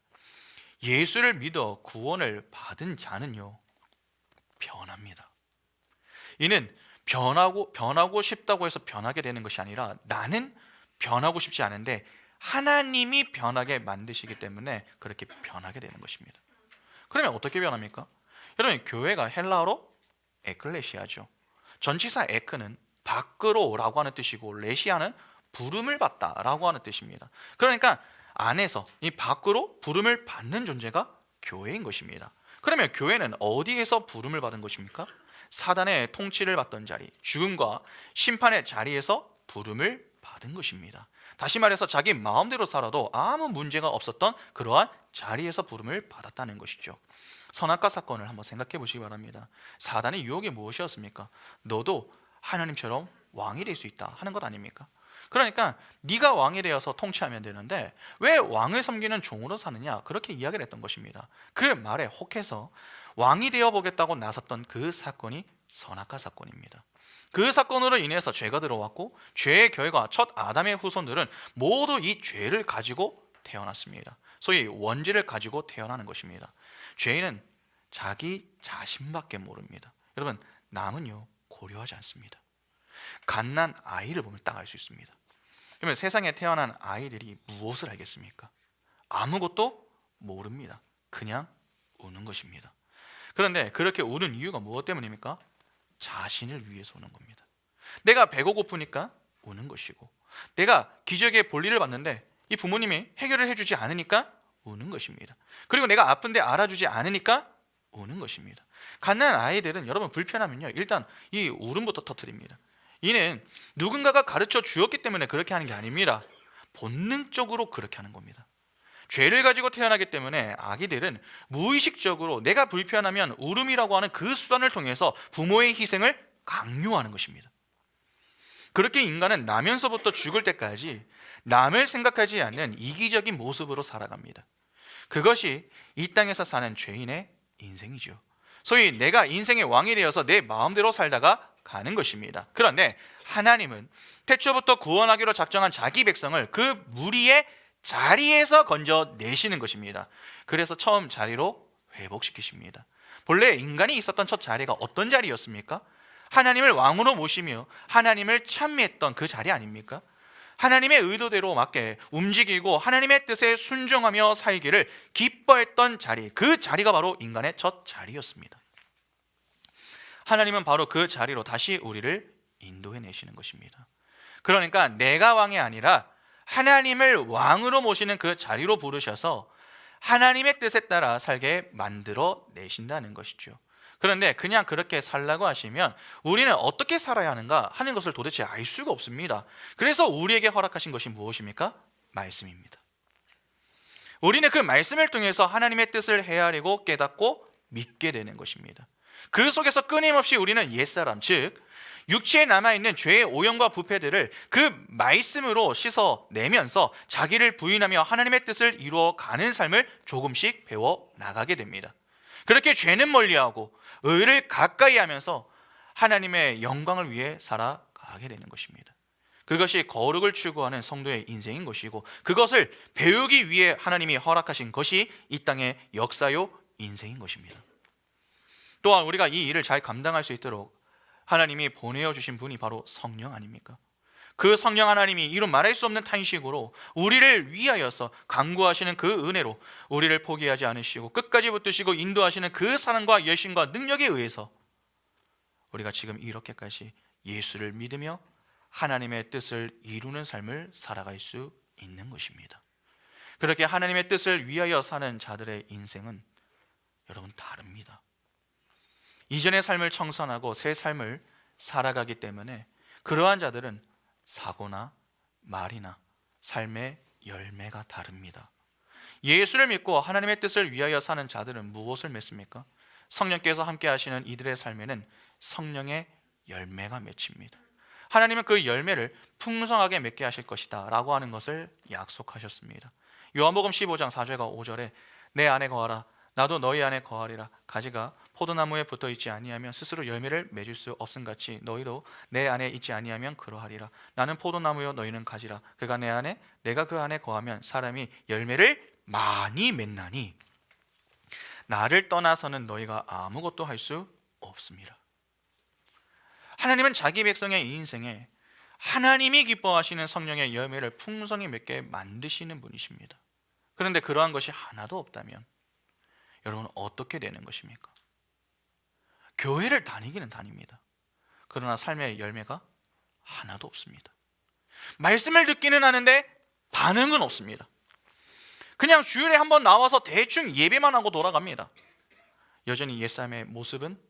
S1: 예수를 믿어 구원을 받은 자는요, 변합니다. 이는 변하고 싶다고 해서 변하게 되는 것이 아니라 나는 변하고 싶지 않은데 하나님이 변하게 만드시기 때문에 그렇게 변하게 되는 것입니다. 그러면 어떻게 변합니까? 여러분, 교회가 헬라어로 에클레시아죠. 전치사 에크는 밖으로라고 하는 뜻이고 레시아는 부름을 받다라고 하는 뜻입니다. 그러니까 안에서 이 밖으로 부름을 받는 존재가 교회인 것입니다. 그러면 교회는 어디에서 부름을 받은 것입니까? 사단의 통치를 받던 자리, 죽음과 심판의 자리에서 부름을 받은 것입니다. 다시 말해서 자기 마음대로 살아도 아무 문제가 없었던 그러한 자리에서 부름을 받았다는 것이죠. 선악과 사건을 한번 생각해 보시기 바랍니다. 사단의 유혹이 무엇이었습니까? 너도 하나님처럼 왕이 될 수 있다 하는 것 아닙니까? 그러니까 네가 왕이 되어서 통치하면 되는데 왜 왕을 섬기는 종으로 사느냐, 그렇게 이야기를 했던 것입니다. 그 말에 혹해서 왕이 되어보겠다고 나섰던 그 사건이 선악과 사건입니다. 그 사건으로 인해서 죄가 들어왔고 죄의 결과 첫 아담의 후손들은 모두 이 죄를 가지고 태어났습니다. 소위 원죄를 가지고 태어나는 것입니다. 죄인은 자기 자신밖에 모릅니다. 여러분, 남은요 고려하지 않습니다. 갓난 아이를 보면 딱 알 수 있습니다. 그러면 세상에 태어난 아이들이 무엇을 알겠습니까? 아무것도 모릅니다. 그냥 우는 것입니다. 그런데 그렇게 우는 이유가 무엇 때문입니까? 자신을 위해서 우는 겁니다. 내가 배고 고프니까 우는 것이고, 내가 기적의 볼일을 봤는데 이 부모님이 해결을 해주지 않으니까 우는 것입니다. 그리고 내가 아픈데 알아주지 않으니까 우는 것입니다. 갓난 아이들은 여러분 불편하면요 일단 이 울음부터 터뜨립니다. 이는 누군가가 가르쳐 주었기 때문에 그렇게 하는 게 아닙니다. 본능적으로 그렇게 하는 겁니다. 죄를 가지고 태어나기 때문에 아기들은 무의식적으로 내가 불편하면 울음이라고 하는 그 수단을 통해서 부모의 희생을 강요하는 것입니다. 그렇게 인간은 나면서부터 죽을 때까지 남을 생각하지 않는 이기적인 모습으로 살아갑니다. 그것이 이 땅에서 사는 죄인의 인생이죠. 소위 내가 인생의 왕이 되어서 내 마음대로 살다가 가는 것입니다. 그런데 하나님은 태초부터 구원하기로 작정한 자기 백성을 그 무리의 자리에서 건져내시는 것입니다. 그래서 처음 자리로 회복시키십니다. 본래 인간이 있었던 첫 자리가 어떤 자리였습니까? 하나님을 왕으로 모시며 하나님을 찬미했던 그 자리 아닙니까? 하나님의 의도대로 맞게 움직이고 하나님의 뜻에 순종하며 살기를 기뻐했던 자리, 그 자리가 바로 인간의 첫 자리였습니다. 하나님은 바로 그 자리로 다시 우리를 인도해 내시는 것입니다. 그러니까 내가 왕이 아니라 하나님을 왕으로 모시는 그 자리로 부르셔서 하나님의 뜻에 따라 살게 만들어 내신다는 것이죠. 그런데 그냥 그렇게 살라고 하시면 우리는 어떻게 살아야 하는가 하는 것을 도대체 알 수가 없습니다. 그래서 우리에게 허락하신 것이 무엇입니까? 말씀입니다. 우리는 그 말씀을 통해서 하나님의 뜻을 헤아리고 깨닫고 믿게 되는 것입니다. 그 속에서 끊임없이 우리는 옛사람, 즉 육체에 남아있는 죄의 오염과 부패들을 그 말씀으로 씻어내면서 자기를 부인하며 하나님의 뜻을 이루어가는 삶을 조금씩 배워 나가게 됩니다. 그렇게 죄는 멀리하고 의를 가까이 하면서 하나님의 영광을 위해 살아가게 되는 것입니다. 그것이 거룩을 추구하는 성도의 인생인 것이고, 그것을 배우기 위해 하나님이 허락하신 것이 이 땅의 역사요 인생인 것입니다. 또한 우리가 이 일을 잘 감당할 수 있도록 하나님이 보내어 주신 분이 바로 성령 아닙니까? 그 성령 하나님이 이루 말할 수 없는 탄식으로 우리를 위하여서 간구하시는 그 은혜로 우리를 포기하지 않으시고 끝까지 붙드시고 인도하시는 그 사랑과 열심과 능력에 의해서 우리가 지금 이렇게까지 예수를 믿으며 하나님의 뜻을 이루는 삶을 살아갈 수 있는 것입니다. 그렇게 하나님의 뜻을 위하여 사는 자들의 인생은 여러분 다릅니다. 이전의 삶을 청산하고 새 삶을 살아가기 때문에 그러한 자들은 사고나 말이나 삶의 열매가 다릅니다. 예수를 믿고 하나님의 뜻을 위하여 사는 자들은 무엇을 맺습니까? 성령께서 함께 하시는 이들의 삶에는 성령의 열매가 맺힙니다. 하나님은 그 열매를 풍성하게 맺게 하실 것이다 라고 하는 것을 약속하셨습니다. 요한복음 15장 4절과 5절에 내 안에 거하라 나도 너희 안에 거하리라. 가지가 포도나무에 붙어 있지 아니하면 스스로 열매를 맺을 수 없음같이 너희도 내 안에 있지 아니하면 그러하리라. 나는 포도나무요 너희는 가지라. 그가 내 안에 내가 그 안에 거하면 사람이 열매를 많이 맺나니 나를 떠나서는 너희가 아무것도 할 수 없습니다. 하나님은 자기 백성의 이 인생에 하나님이 기뻐하시는 성령의 열매를 풍성히 맺게 만드시는 분이십니다. 그런데 그러한 것이 하나도 없다면 여러분 어떻게 되는 것입니까? 교회를 다니기는 다닙니다. 그러나 삶의 열매가 하나도 없습니다. 말씀을 듣기는 하는데 반응은 없습니다. 그냥 주일에 한번 나와서 대충 예배만 하고 돌아갑니다. 여전히 옛사람의 모습은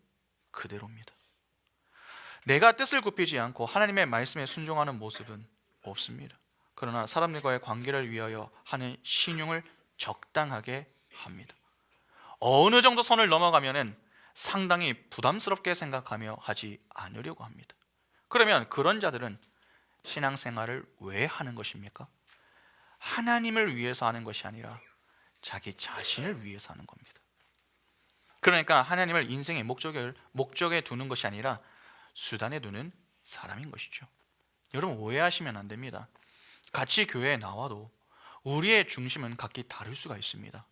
S1: 그대로입니다. 내가 뜻을 굽히지 않고 하나님의 말씀에 순종하는 모습은 없습니다. 그러나 사람들과의 관계를 위하여 하는 신용을 적당하게 합니다. 어느 정도 선을 넘어가면은 상당히 부담스럽게 생각하며 하지 않으려고 합니다. 그러면 그런 자들은 신앙생활을 왜 하는 것입니까? 하나님을 위해서 하는 것이 아니라 자기 자신을 위해서 하는 겁니다. 그러니까 하나님을 인생의 목적에 두는 것이 아니라 수단에 두는 사람인 것이죠. 여러분 오해하시면 안 됩니다. 같이 교회에 나와도 우리의 중심은 각기 다를 수가 있습니다.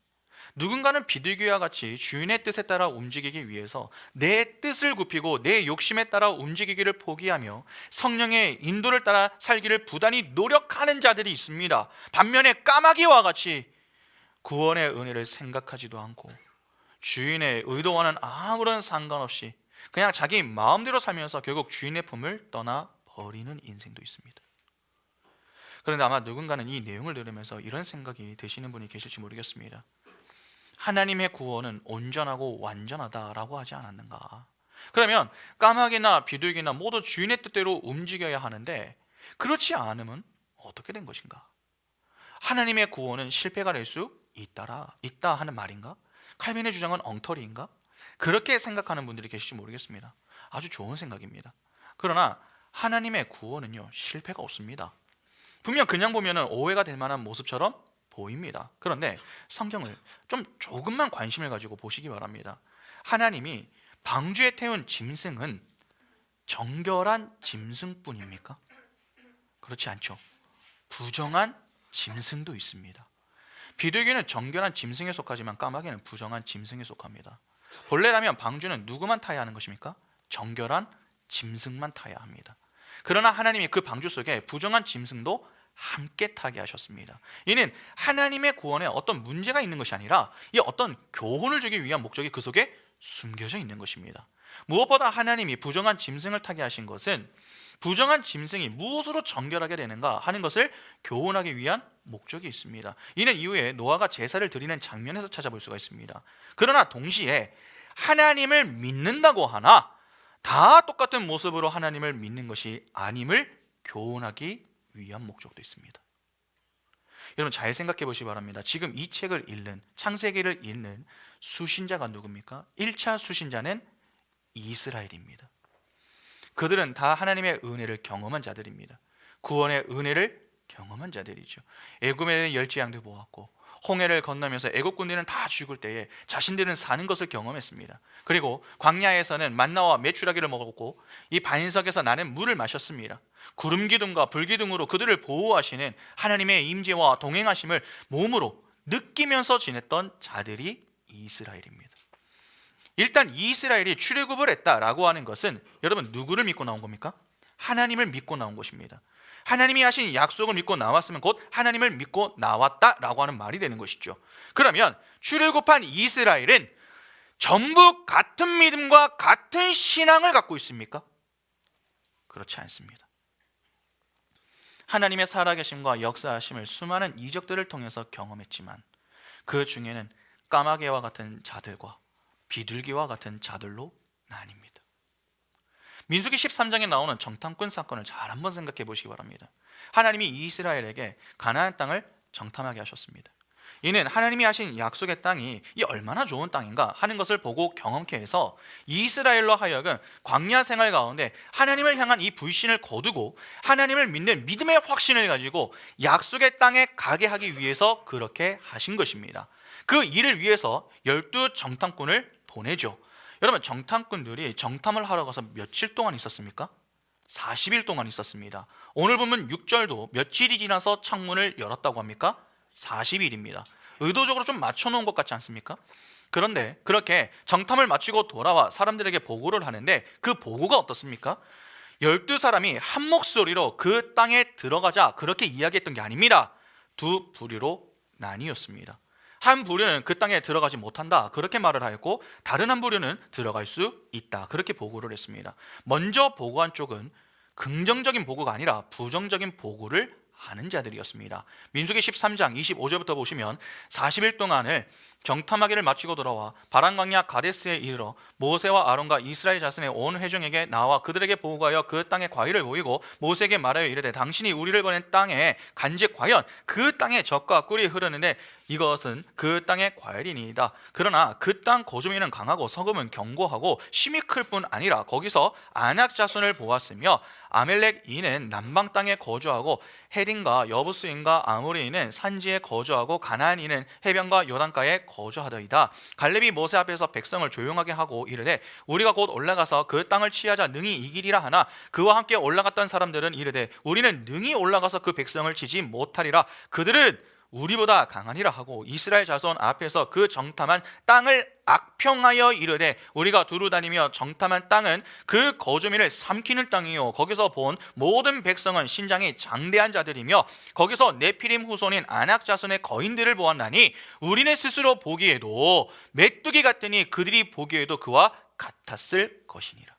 S1: 누군가는 비둘기와 같이 주인의 뜻에 따라 움직이기 위해서 내 뜻을 굽히고 내 욕심에 따라 움직이기를 포기하며 성령의 인도를 따라 살기를 부단히 노력하는 자들이 있습니다. 반면에 까마귀와 같이 구원의 은혜를 생각하지도 않고 주인의 의도와는 아무런 상관없이 그냥 자기 마음대로 살면서 결국 주인의 품을 떠나버리는 인생도 있습니다. 그런데 아마 누군가는 이 내용을 들으면서 이런 생각이 드시는 분이 계실지 모르겠습니다. 하나님의 구원은 온전하고 완전하다라고 하지 않았는가? 그러면 까마귀나 비둘기나 모두 주인의 뜻대로 움직여야 하는데 그렇지 않으면 어떻게 된 것인가? 하나님의 구원은 실패가 될 수 있다 하는 말인가? 칼빈의 주장은 엉터리인가? 그렇게 생각하는 분들이 계실지 모르겠습니다. 아주 좋은 생각입니다. 그러나 하나님의 구원은요 실패가 없습니다. 분명 그냥 보면 오해가 될 만한 모습처럼 보입니다. 그런데 성경을 조금만 관심을 가지고 보시기 바랍니다. 하나님이 방주에 태운 짐승은 정결한 짐승뿐입니까? 그렇지 않죠. 부정한 짐승도 있습니다. 비둘기는 정결한 짐승에 속하지만 까마귀는 부정한 짐승에 속합니다. 본래라면 방주는 누구만 타야 하는 것입니까? 정결한 짐승만 타야 합니다. 그러나 하나님이 그 방주 속에 부정한 짐승도 함께 타게 하셨습니다. 이는 하나님의 구원에 어떤 문제가 있는 것이 아니라 이 어떤 교훈을 주기 위한 목적이 그 속에 숨겨져 있는 것입니다. 무엇보다 하나님이 부정한 짐승을 타게 하신 것은 부정한 짐승이 무엇으로 정결하게 되는가 하는 것을 교훈하기 위한 목적이 있습니다. 이는 이후에 노아가 제사를 드리는 장면에서 찾아볼 수가 있습니다. 그러나 동시에 하나님을 믿는다고 하나 다 똑같은 모습으로 하나님을 믿는 것이 아님을 교훈하기 위한 목적도 있습니다. 여러분 잘 생각해 보시기 바랍니다. 지금 이 책을 읽는, 창세기를 읽는 수신자가 누굽니까? 1차 수신자는 이스라엘입니다. 그들은 다 하나님의 은혜를 경험한 자들입니다. 구원의 은혜를 경험한 자들이죠. 애굽에는 열지양도 보았고 홍해를 건너면서 애국 군대는 다 죽을 때에 자신들은 사는 것을 경험했습니다. 그리고 광야에서는 만나와 메추라기를 먹었고 이 반석에서 나는 물을 마셨습니다. 구름 기둥과 불 기둥으로 그들을 보호하시는 하나님의 임재와 동행하심을 몸으로 느끼면서 지냈던 자들이 이스라엘입니다. 일단 이스라엘이 출애굽을 했다라고 하는 것은 여러분 누구를 믿고 나온 겁니까? 하나님을 믿고 나온 것입니다. 하나님이 하신 약속을 믿고 나왔으면 곧 하나님을 믿고 나왔다라고 하는 말이 되는 것이죠. 그러면 출애굽한 이스라엘은 전부 같은 믿음과 같은 신앙을 갖고 있습니까? 그렇지 않습니다. 하나님의 살아계심과 역사하심을 수많은 이적들을 통해서 경험했지만 그 중에는 까마귀와 같은 자들과 비둘기와 같은 자들로 나뉩니다. 민수기 13장에 나오는 정탐꾼 사건을 잘 한번 생각해 보시기 바랍니다. 하나님이 이스라엘에게 가나안 땅을 정탐하게 하셨습니다. 이는 하나님이 하신 약속의 땅이 이 얼마나 좋은 땅인가 하는 것을 보고 경험케 해서 이스라엘로 하여금 광야 생활 가운데 하나님을 향한 이 불신을 거두고 하나님을 믿는 믿음의 확신을 가지고 약속의 땅에 가게 하기 위해서 그렇게 하신 것입니다. 그 일을 위해서 12 정탐꾼을 보내죠. 여러분 정탐꾼들이 정탐을 하러 가서 며칠 동안 있었습니까? 40일 동안 있었습니다. 오늘 보면 6절도 며칠이 지나서 창문을 열었다고 합니까? 40일입니다. 의도적으로 좀 맞춰놓은 것 같지 않습니까? 그런데 그렇게 정탐을 마치고 돌아와 사람들에게 보고를 하는데 그 보고가 어떻습니까? 12사람이 한 목소리로 그 땅에 들어가자 그렇게 이야기했던 게 아닙니다. 두 부류로 나뉘었습니다. 한 부류는 그 땅에 들어가지 못한다 그렇게 말을 하였고 다른 한 부류는 들어갈 수 있다 그렇게 보고를 했습니다. 먼저 보고한 쪽은 긍정적인 보고가 아니라 부정적인 보고를 하는 자들이었습니다. 민수기 13장 25절부터 보시면 40일 동안을 정탐하기를 마치고 돌아와 바란광야 가데스에 이르러 모세와 아론과 이스라엘 자손의 온 회중에게 나와 그들에게 보고하여 그 땅에 과일을 보이고 모세에게 말하여 이르되 당신이 우리를 보낸 땅에 간직 과연 그 땅에 젖과 꿀이 흐르는데 이것은 그 땅의 과일이니이다. 그러나 그 땅 거주민은 강하고 서금은 견고하고 심이 클 뿐 아니라 거기서 아낙 자손을 보았으며 아멜렉인은 남방 땅에 거주하고 헤딘과 여부스인과 아모리인은 산지에 거주하고 가나안인은 해변과 요단가에 거주하더이다. 갈렙이 모세 앞에서 백성을 조용하게 하고 이르되 우리가 곧 올라가서 그 땅을 취하자 능히 이기리라 하나 그와 함께 올라갔던 사람들은 이르되 우리는 능히 올라가서 그 백성을 치지 못하리라. 그들은 우리보다 강하니라 하고 이스라엘 자손 앞에서 그 정탐한 땅을 악평하여 이르되 우리가 두루 다니며 정탐한 땅은 그 거주민을 삼키는 땅이요 거기서 본 모든 백성은 신장이 장대한 자들이며 거기서 네피림 후손인 아낙 자손의 거인들을 보았나니 우리네 스스로 보기에도 메뚜기 같으니 그들이 보기에도 그와 같았을 것이니라.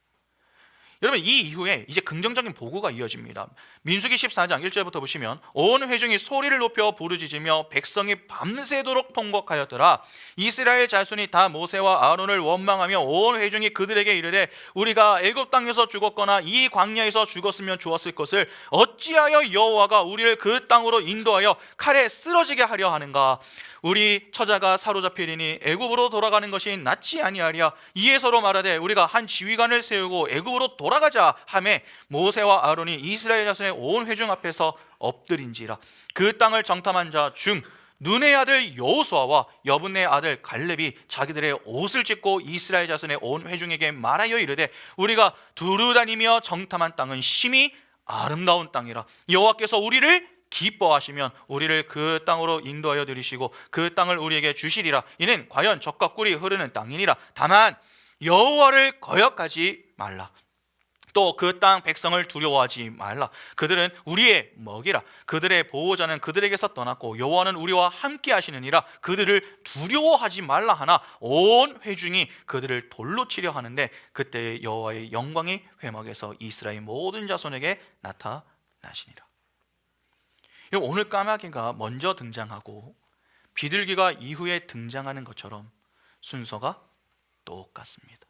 S1: 여러분 이 이후에 이제 긍정적인 보고가 이어집니다. 민수기 14장 1절부터 보시면 온 회중이 소리를 높여 부르짖으며 백성이 밤새도록 통곡하였더라. 이스라엘 자손이 다 모세와 아론을 원망하며 온 회중이 그들에게 이르되 우리가 애굽 땅에서 죽었거나 이 광야에서 죽었으면 좋았을 것을 어찌하여 여호와가 우리를 그 땅으로 인도하여 칼에 쓰러지게 하려 하는가. 우리 처자가 사로잡히리니 애굽으로 돌아가는 것이 낫지 아니하랴. 이에 서로 말하되 우리가 한 지휘관을 세우고 애굽으로 돌아가자 하매 모세와 아론이 이스라엘 자손의 온 회중 앞에서 엎드린지라. 그 땅을 정탐한 자 중 눈의 아들 여호수아와 여분의 아들 갈렙이 자기들의 옷을 찢고 이스라엘 자손의 온 회중에게 말하여 이르되 우리가 두루 다니며 정탐한 땅은 심히 아름다운 땅이라. 여호와께서 우리를 기뻐하시면 우리를 그 땅으로 인도하여 들이시고 그 땅을 우리에게 주시리라. 이는 과연 젖과 꿀이 흐르는 땅이니라. 다만 여호와를 거역하지 말라. 또 그 땅 백성을 두려워하지 말라. 그들은 우리의 먹이라. 그들의 보호자는 그들에게서 떠났고 여호와는 우리와 함께 하시느니라. 그들을 두려워하지 말라 하나 온 회중이 그들을 돌로 치려 하는데 그때 여호와의 영광이 회막에서 이스라엘 모든 자손에게 나타나시니라. 오늘 까마귀가 먼저 등장하고 비둘기가 이후에 등장하는 것처럼 순서가 똑같습니다.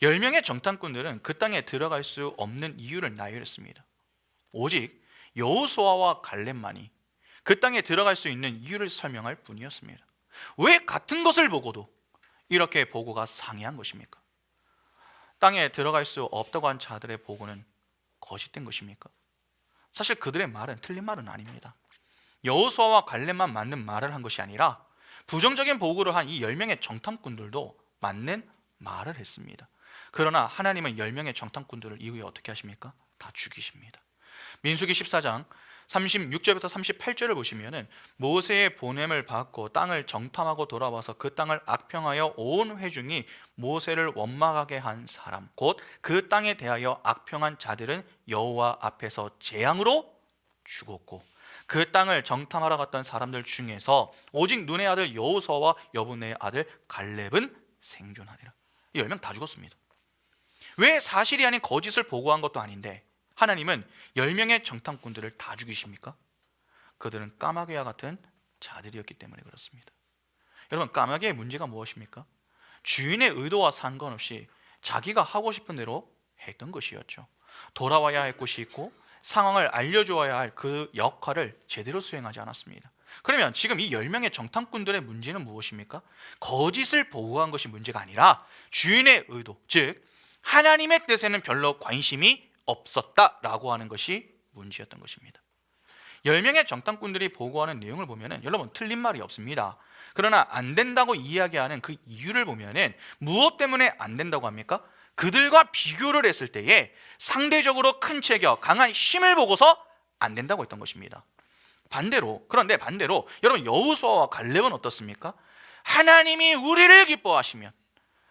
S1: 10명의 정탐꾼들은 그 땅에 들어갈 수 없는 이유를 나열했습니다. 오직 여호수아와 갈렙만이 그 땅에 들어갈 수 있는 이유를 설명할 뿐이었습니다. 왜 같은 것을 보고도 이렇게 보고가 상이한 것입니까? 땅에 들어갈 수 없다고 한 자들의 보고는 거짓된 것입니까? 사실 그들의 말은 틀린 말은 아닙니다. 여호수아와 갈렙만 맞는 말을 한 것이 아니라 부정적인 보고를 한 이 10명의 정탐꾼들도 맞는 말을 했습니다. 그러나 하나님은 10명의 정탐꾼들을 이후에 어떻게 하십니까? 다 죽이십니다. 민수기 14장 36절부터 38절을 보시면은 모세의 보냄을 받고 땅을 정탐하고 돌아와서 그 땅을 악평하여 온 회중이 모세를 원망하게 한 사람 곧 그 땅에 대하여 악평한 자들은 여호와 앞에서 재앙으로 죽었고 그 땅을 정탐하러 갔던 사람들 중에서 오직 눈의 아들 여호수아와 여분의 아들 갈렙은 생존하리라. 이 10명 다 죽었습니다. 왜 사실이 아닌 거짓을 보고한 것도 아닌데 하나님은 10명의 정탐꾼들을 다 죽이십니까? 그들은 까마귀와 같은 자들이었기 때문에 그렇습니다. 여러분, 까마귀의 문제가 무엇입니까? 주인의 의도와 상관없이 자기가 하고 싶은 대로 했던 것이었죠. 돌아와야 할 곳이 있고 상황을 알려주어야 할 그 역할을 제대로 수행하지 않았습니다. 그러면 지금 이 10명의 정탐꾼들의 문제는 무엇입니까? 거짓을 보고한 것이 문제가 아니라 주인의 의도, 즉 하나님의 뜻에는 별로 관심이 없었다라고 하는 것이 문제였던 것입니다. 10명의 정탐꾼들이 보고하는 내용을 보면 여러분 틀린 말이 없습니다. 그러나 안 된다고 이야기하는 그 이유를 보면 무엇 때문에 안 된다고 합니까? 그들과 비교를 했을 때에 상대적으로 큰 체격, 강한 힘을 보고서 안 된다고 했던 것입니다. 그런데 반대로 여러분 여호수아와 갈렙은 어떻습니까? 하나님이 우리를 기뻐하시면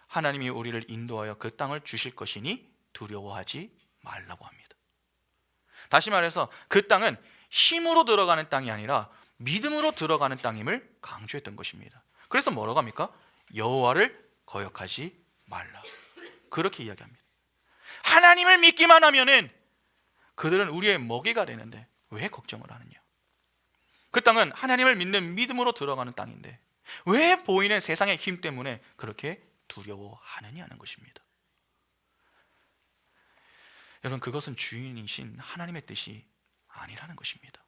S1: 하나님이 우리를 인도하여 그 땅을 주실 것이니 두려워하지 말라고 합니다. 다시 말해서 그 땅은 힘으로 들어가는 땅이 아니라 믿음으로 들어가는 땅임을 강조했던 것입니다. 그래서 뭐라고 합니까? 여호와를 거역하지 말라. 그렇게 이야기합니다. 하나님을 믿기만 하면은 그들은 우리의 먹이가 되는데 왜 걱정을 하느냐? 그 땅은 하나님을 믿는 믿음으로 들어가는 땅인데 왜 보이는 세상의 힘 때문에 그렇게 두려워하느냐는 것입니다. 여러분, 그것은 주인이신 하나님의 뜻이 아니라는 것입니다.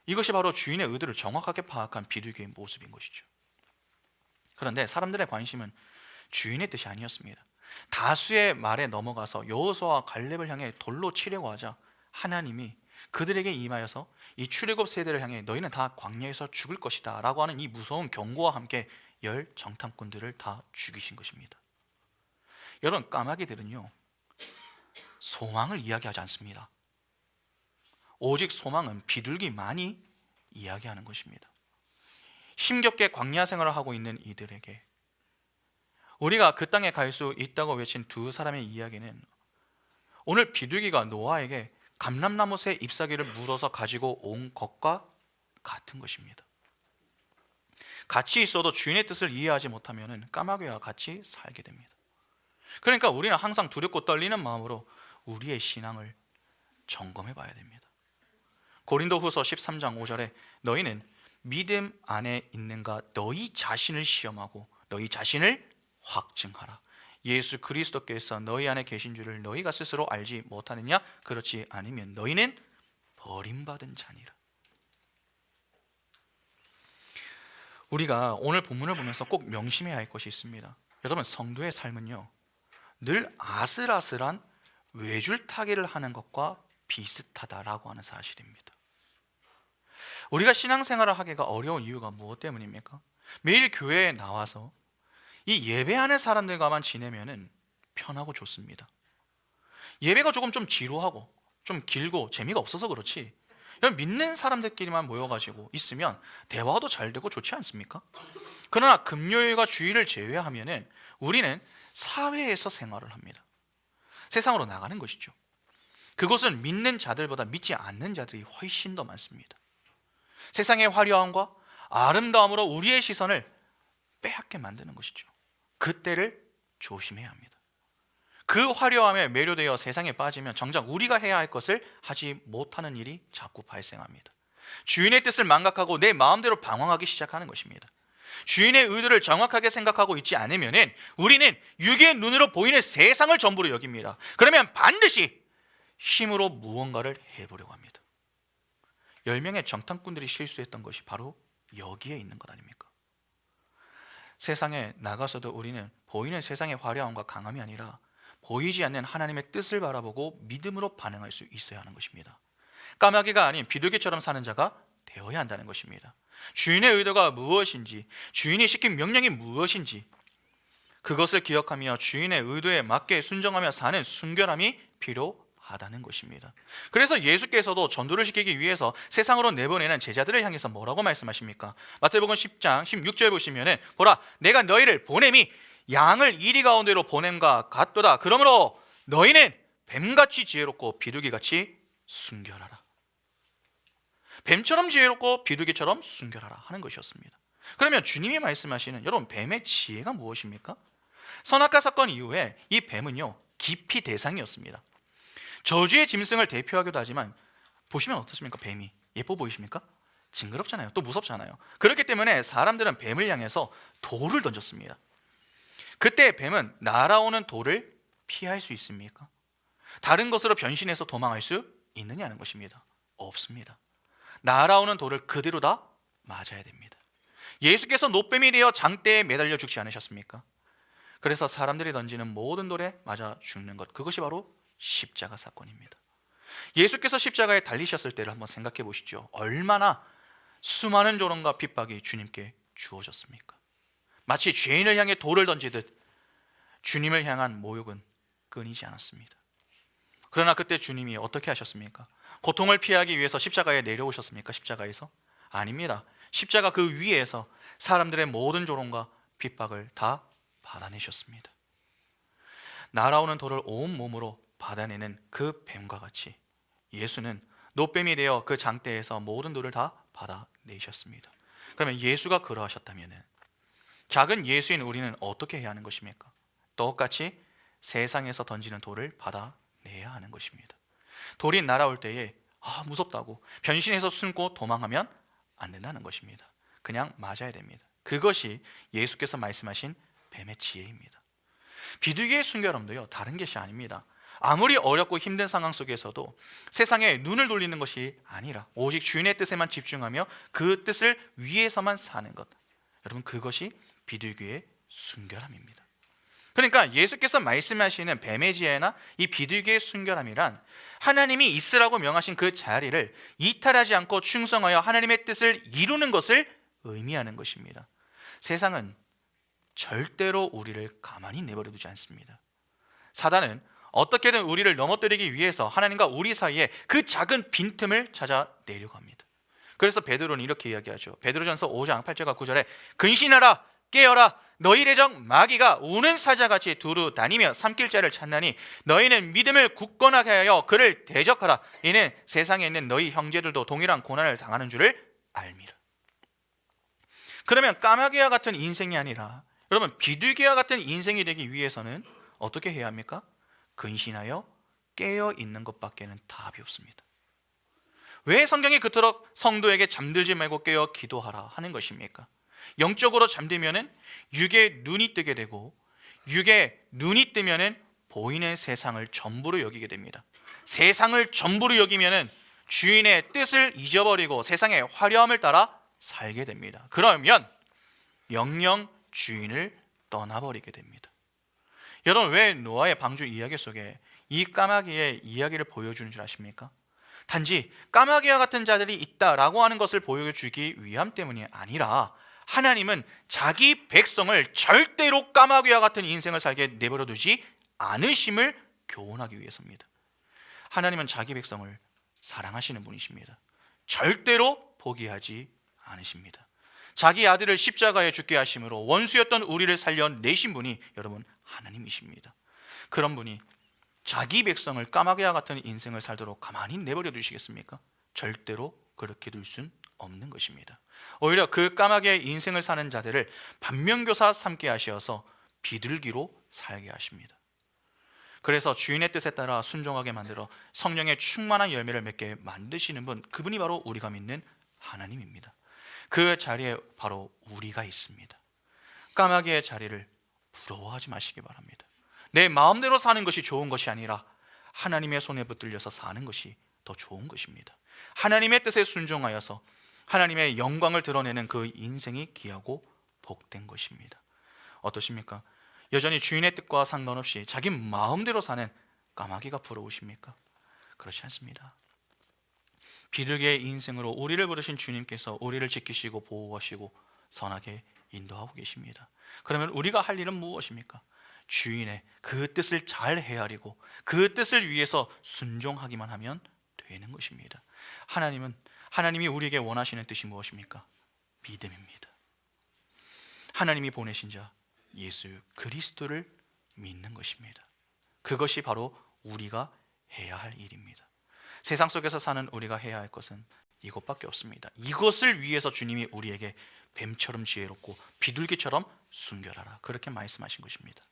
S1: 이것이 바로 주인의 의도를 정확하게 파악한 비둘기의 모습인 것이죠. 그런데 사람들의 관심은 주인의 뜻이 아니었습니다. 다수의 말에 넘어가서 여호수아와 갈렙을 향해 돌로 치려고 하자 하나님이 그들에게 임하여서 이 출애굽 세대를 향해 너희는 다 광야에서 죽을 것이다 라고 하는 이 무서운 경고와 함께 10 정탐꾼들을 다 죽이신 것입니다. 여러분, 까마귀들은요 소망을 이야기하지 않습니다. 오직 소망은 비둘기만이 이야기하는 것입니다. 힘겹게 광야 생활을 하고 있는 이들에게 우리가 그 땅에 갈 수 있다고 외친 두 사람의 이야기는 오늘 비둘기가 노아에게 감람나무새 잎사귀를 물어서 가지고 온 것과 같은 것입니다. 같이 있어도 주인의 뜻을 이해하지 못하면 까마귀와 같이 살게 됩니다. 그러니까 우리는 항상 두렵고 떨리는 마음으로 우리의 신앙을 점검해 봐야 됩니다. 고린도후서 13장 5절에 너희는 믿음 안에 있는가 너희 자신을 시험하고 너희 자신을 확증하라. 예수 그리스도께서 너희 안에 계신 줄을 너희가 스스로 알지 못하느냐? 그렇지 않으면 너희는 버림받은 자니라. 우리가 오늘 본문을 보면서 꼭 명심해야 할 것이 있습니다. 여러분, 성도의 삶은요 늘 아슬아슬한 외줄타기를 하는 것과 비슷하다라고 하는 사실입니다. 우리가 신앙생활을 하기가 어려운 이유가 무엇 때문입니까? 매일 교회에 나와서 이 예배하는 사람들과만 지내면은 편하고 좋습니다. 예배가 조금 좀 지루하고 좀 길고 재미가 없어서 그렇지 믿는 사람들끼리만 모여가지고 있으면 대화도 잘 되고 좋지 않습니까? 그러나 금요일과 주일을 제외하면은 우리는 사회에서 생활을 합니다. 세상으로 나가는 것이죠. 그곳은 믿는 자들보다 믿지 않는 자들이 훨씬 더 많습니다. 세상의 화려함과 아름다움으로 우리의 시선을 빼앗게 만드는 것이죠. 그때를 조심해야 합니다. 그 화려함에 매료되어 세상에 빠지면 정작 우리가 해야 할 것을 하지 못하는 일이 자꾸 발생합니다. 주인의 뜻을 망각하고 내 마음대로 방황하기 시작하는 것입니다. 주인의 의도를 정확하게 생각하고 있지 않으면 우리는 육의 눈으로 보이는 세상을 전부로 여깁니다. 그러면 반드시 힘으로 무언가를 해보려고 합니다. 10명의 정탐꾼들이 실수했던 것이 바로 여기에 있는 것 아닙니까? 세상에 나가서도 우리는 보이는 세상의 화려함과 강함이 아니라 보이지 않는 하나님의 뜻을 바라보고 믿음으로 반응할 수 있어야 하는 것입니다. 까마귀가 아닌 비둘기처럼 사는 자가 되어야 한다는 것입니다. 주인의 의도가 무엇인지, 주인이 시킨 명령이 무엇인지 그것을 기억하며 주인의 의도에 맞게 순종하며 사는 순결함이 필요하다는 것입니다. 그래서 예수께서도 전도를 시키기 위해서 세상으로 내보내는 제자들을 향해서 뭐라고 말씀하십니까? 마태복음 10장 16절 보시면은 보라, 내가 너희를 보냄이 양을 이리 가운데로 보냄과 같도다. 그러므로 너희는 뱀같이 지혜롭고 비둘기같이 순결하라. 뱀처럼 지혜롭고 비둘기처럼 순결하라 하는 것이었습니다. 그러면 주님이 말씀하시는 여러분 뱀의 지혜가 무엇입니까? 선악과 사건 이후에 이 뱀은요 기피 대상이었습니다. 저주의 짐승을 대표하기도 하지만 보시면 어떻습니까? 뱀이 예뻐 보이십니까? 징그럽잖아요. 또 무섭잖아요. 그렇기 때문에 사람들은 뱀을 향해서 돌을 던졌습니다. 그때 뱀은 날아오는 돌을 피할 수 있습니까? 다른 것으로 변신해서 도망할 수 있느냐는 것입니다. 없습니다. 날아오는 돌을 그대로 다 맞아야 됩니다. 예수께서 노뱀이 되어 장대에 매달려 죽지 않으셨습니까? 그래서 사람들이 던지는 모든 돌에 맞아 죽는 것, 그것이 바로 십자가 사건입니다. 예수께서 십자가에 달리셨을 때를 한번 생각해 보시죠. 얼마나 수많은 조롱과 핍박이 주님께 주어졌습니까? 마치 죄인을 향해 돌을 던지듯 주님을 향한 모욕은 끊이지 않았습니다. 그러나 그때 주님이 어떻게 하셨습니까? 고통을 피하기 위해서 십자가에 내려오셨습니까? 십자가에서? 아닙니다. 십자가 그 위에서 사람들의 모든 조롱과 핍박을 다 받아내셨습니다. 날아오는 돌을 온 몸으로 받아내는 그 뱀과 같이 예수는 노뱀이 되어 그 장대에서 모든 돌을 다 받아내셨습니다. 그러면 예수가 그러하셨다면 작은 예수인 우리는 어떻게 해야 하는 것입니까? 똑같이 세상에서 던지는 돌을 받아내야 하는 것입니다. 돌이 날아올 때에 무섭다고 변신해서 숨고 도망하면 안 된다는 것입니다. 그냥 맞아야 됩니다. 그것이 예수께서 말씀하신 뱀의 지혜입니다. 비둘기의 순결함도요 다른 것이 아닙니다. 아무리 어렵고 힘든 상황 속에서도 세상에 눈을 돌리는 것이 아니라 오직 주인의 뜻에만 집중하며 그 뜻을 위해서만 사는 것, 여러분 그것이 비둘기의 순결함입니다. 그러니까 예수께서 말씀하시는 뱀의 지혜나 이 비둘기의 순결함이란 하나님이 있으라고 명하신 그 자리를 이탈하지 않고 충성하여 하나님의 뜻을 이루는 것을 의미하는 것입니다. 세상은 절대로 우리를 가만히 내버려 두지 않습니다. 사단은 어떻게든 우리를 넘어뜨리기 위해서 하나님과 우리 사이에 그 작은 빈틈을 찾아내려고 합니다. 그래서 베드로는 이렇게 이야기하죠. 베드로전서 5장 8절과 9절에 근신하라 깨어라 너희 대적 마귀가 우는 사자같이 두루 다니며 삼킬 자를 찾나니 너희는 믿음을 굳건하게 하여 그를 대적하라. 이는 세상에 있는 너희 형제들도 동일한 고난을 당하는 줄을 알미라. 그러면 까마귀와 같은 인생이 아니라 여러분 비둘기와 같은 인생이 되기 위해서는 어떻게 해야 합니까? 근신하여 깨어 있는 것밖에는 답이 없습니다. 왜 성경이 그토록 성도에게 잠들지 말고 깨어 기도하라 하는 것입니까? 영적으로 잠들면은 육의 눈이 뜨게 되고 육의 눈이 뜨면은 보이는 세상을 전부로 여기게 됩니다. 세상을 전부로 여기면은 주인의 뜻을 잊어버리고 세상의 화려함을 따라 살게 됩니다. 그러면 영영 주인을 떠나버리게 됩니다. 여러분 왜 노아의 방주 이야기 속에 이 까마귀의 이야기를 보여주는 줄 아십니까? 단지 까마귀와 같은 자들이 있다라고 하는 것을 보여주기 위함 때문이 아니라 하나님은 자기 백성을 절대로 까마귀와 같은 인생을 살게 내버려 두지 않으심을 교훈하기 위해서입니다. 하나님은 자기 백성을 사랑하시는 분이십니다. 절대로 포기하지 않으십니다. 자기 아들을 십자가에 죽게 하심으로 원수였던 우리를 살려내신 분이 여러분 하나님이십니다. 그런 분이 자기 백성을 까마귀와 같은 인생을 살도록 가만히 내버려 두시겠습니까? 절대로 그렇게 둘 순 없는 것입니다. 오히려 그 까마귀의 인생을 사는 자들을 반면교사 삼게 하시어서 비둘기로 살게 하십니다. 그래서 주인의 뜻에 따라 순종하게 만들어 성령의 충만한 열매를 맺게 만드시는 분, 그분이 바로 우리가 믿는 하나님입니다. 그 자리에 바로 우리가 있습니다. 까마귀의 자리를 부러워하지 마시기 바랍니다. 내 마음대로 사는 것이 좋은 것이 아니라 하나님의 손에 붙들려서 사는 것이 더 좋은 것입니다. 하나님의 뜻에 순종하여서 하나님의 영광을 드러내는 그 인생이 귀하고 복된 것입니다. 어떠십니까? 여전히 주인의 뜻과 상관없이 자기 마음대로 사는 까마귀가 부러우십니까? 그렇지 않습니다. 비둘기의 인생으로 우리를 부르신 주님께서 우리를 지키시고 보호하시고 선하게 인도하고 계십니다. 그러면 우리가 할 일은 무엇입니까? 주인의 그 뜻을 잘 헤아리고 그 뜻을 위해서 순종하기만 하면 되는 것입니다. 하나님이 우리에게 원하시는 뜻이 무엇입니까? 믿음입니다. 하나님이 보내신 자 예수 그리스도를 믿는 것입니다. 그것이 바로 우리가 해야 할 일입니다. 세상 속에서 사는 우리가 해야 할 것은 이것밖에 없습니다. 이것을 위해서 주님이 우리에게 뱀처럼 지혜롭고 비둘기처럼 순결하라, 그렇게 말씀하신 것입니다.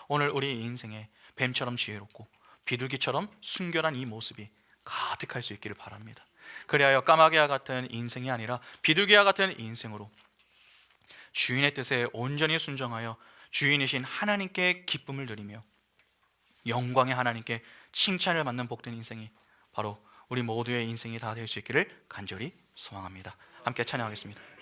S1: 오늘 우리 인생에 뱀처럼 지혜롭고 비둘기처럼 순결한 이 모습이 가득할 수 있기를 바랍니다. 그리하여 까마귀와 같은 인생이 아니라 비둘기와 같은 인생으로 주인의 뜻에 온전히 순종하여 주인이신 하나님께 기쁨을 드리며 영광의 하나님께 칭찬을 받는 복된 인생이 바로 우리 모두의 인생이 다 될 수 있기를 간절히 소망합니다. 함께 찬양하겠습니다.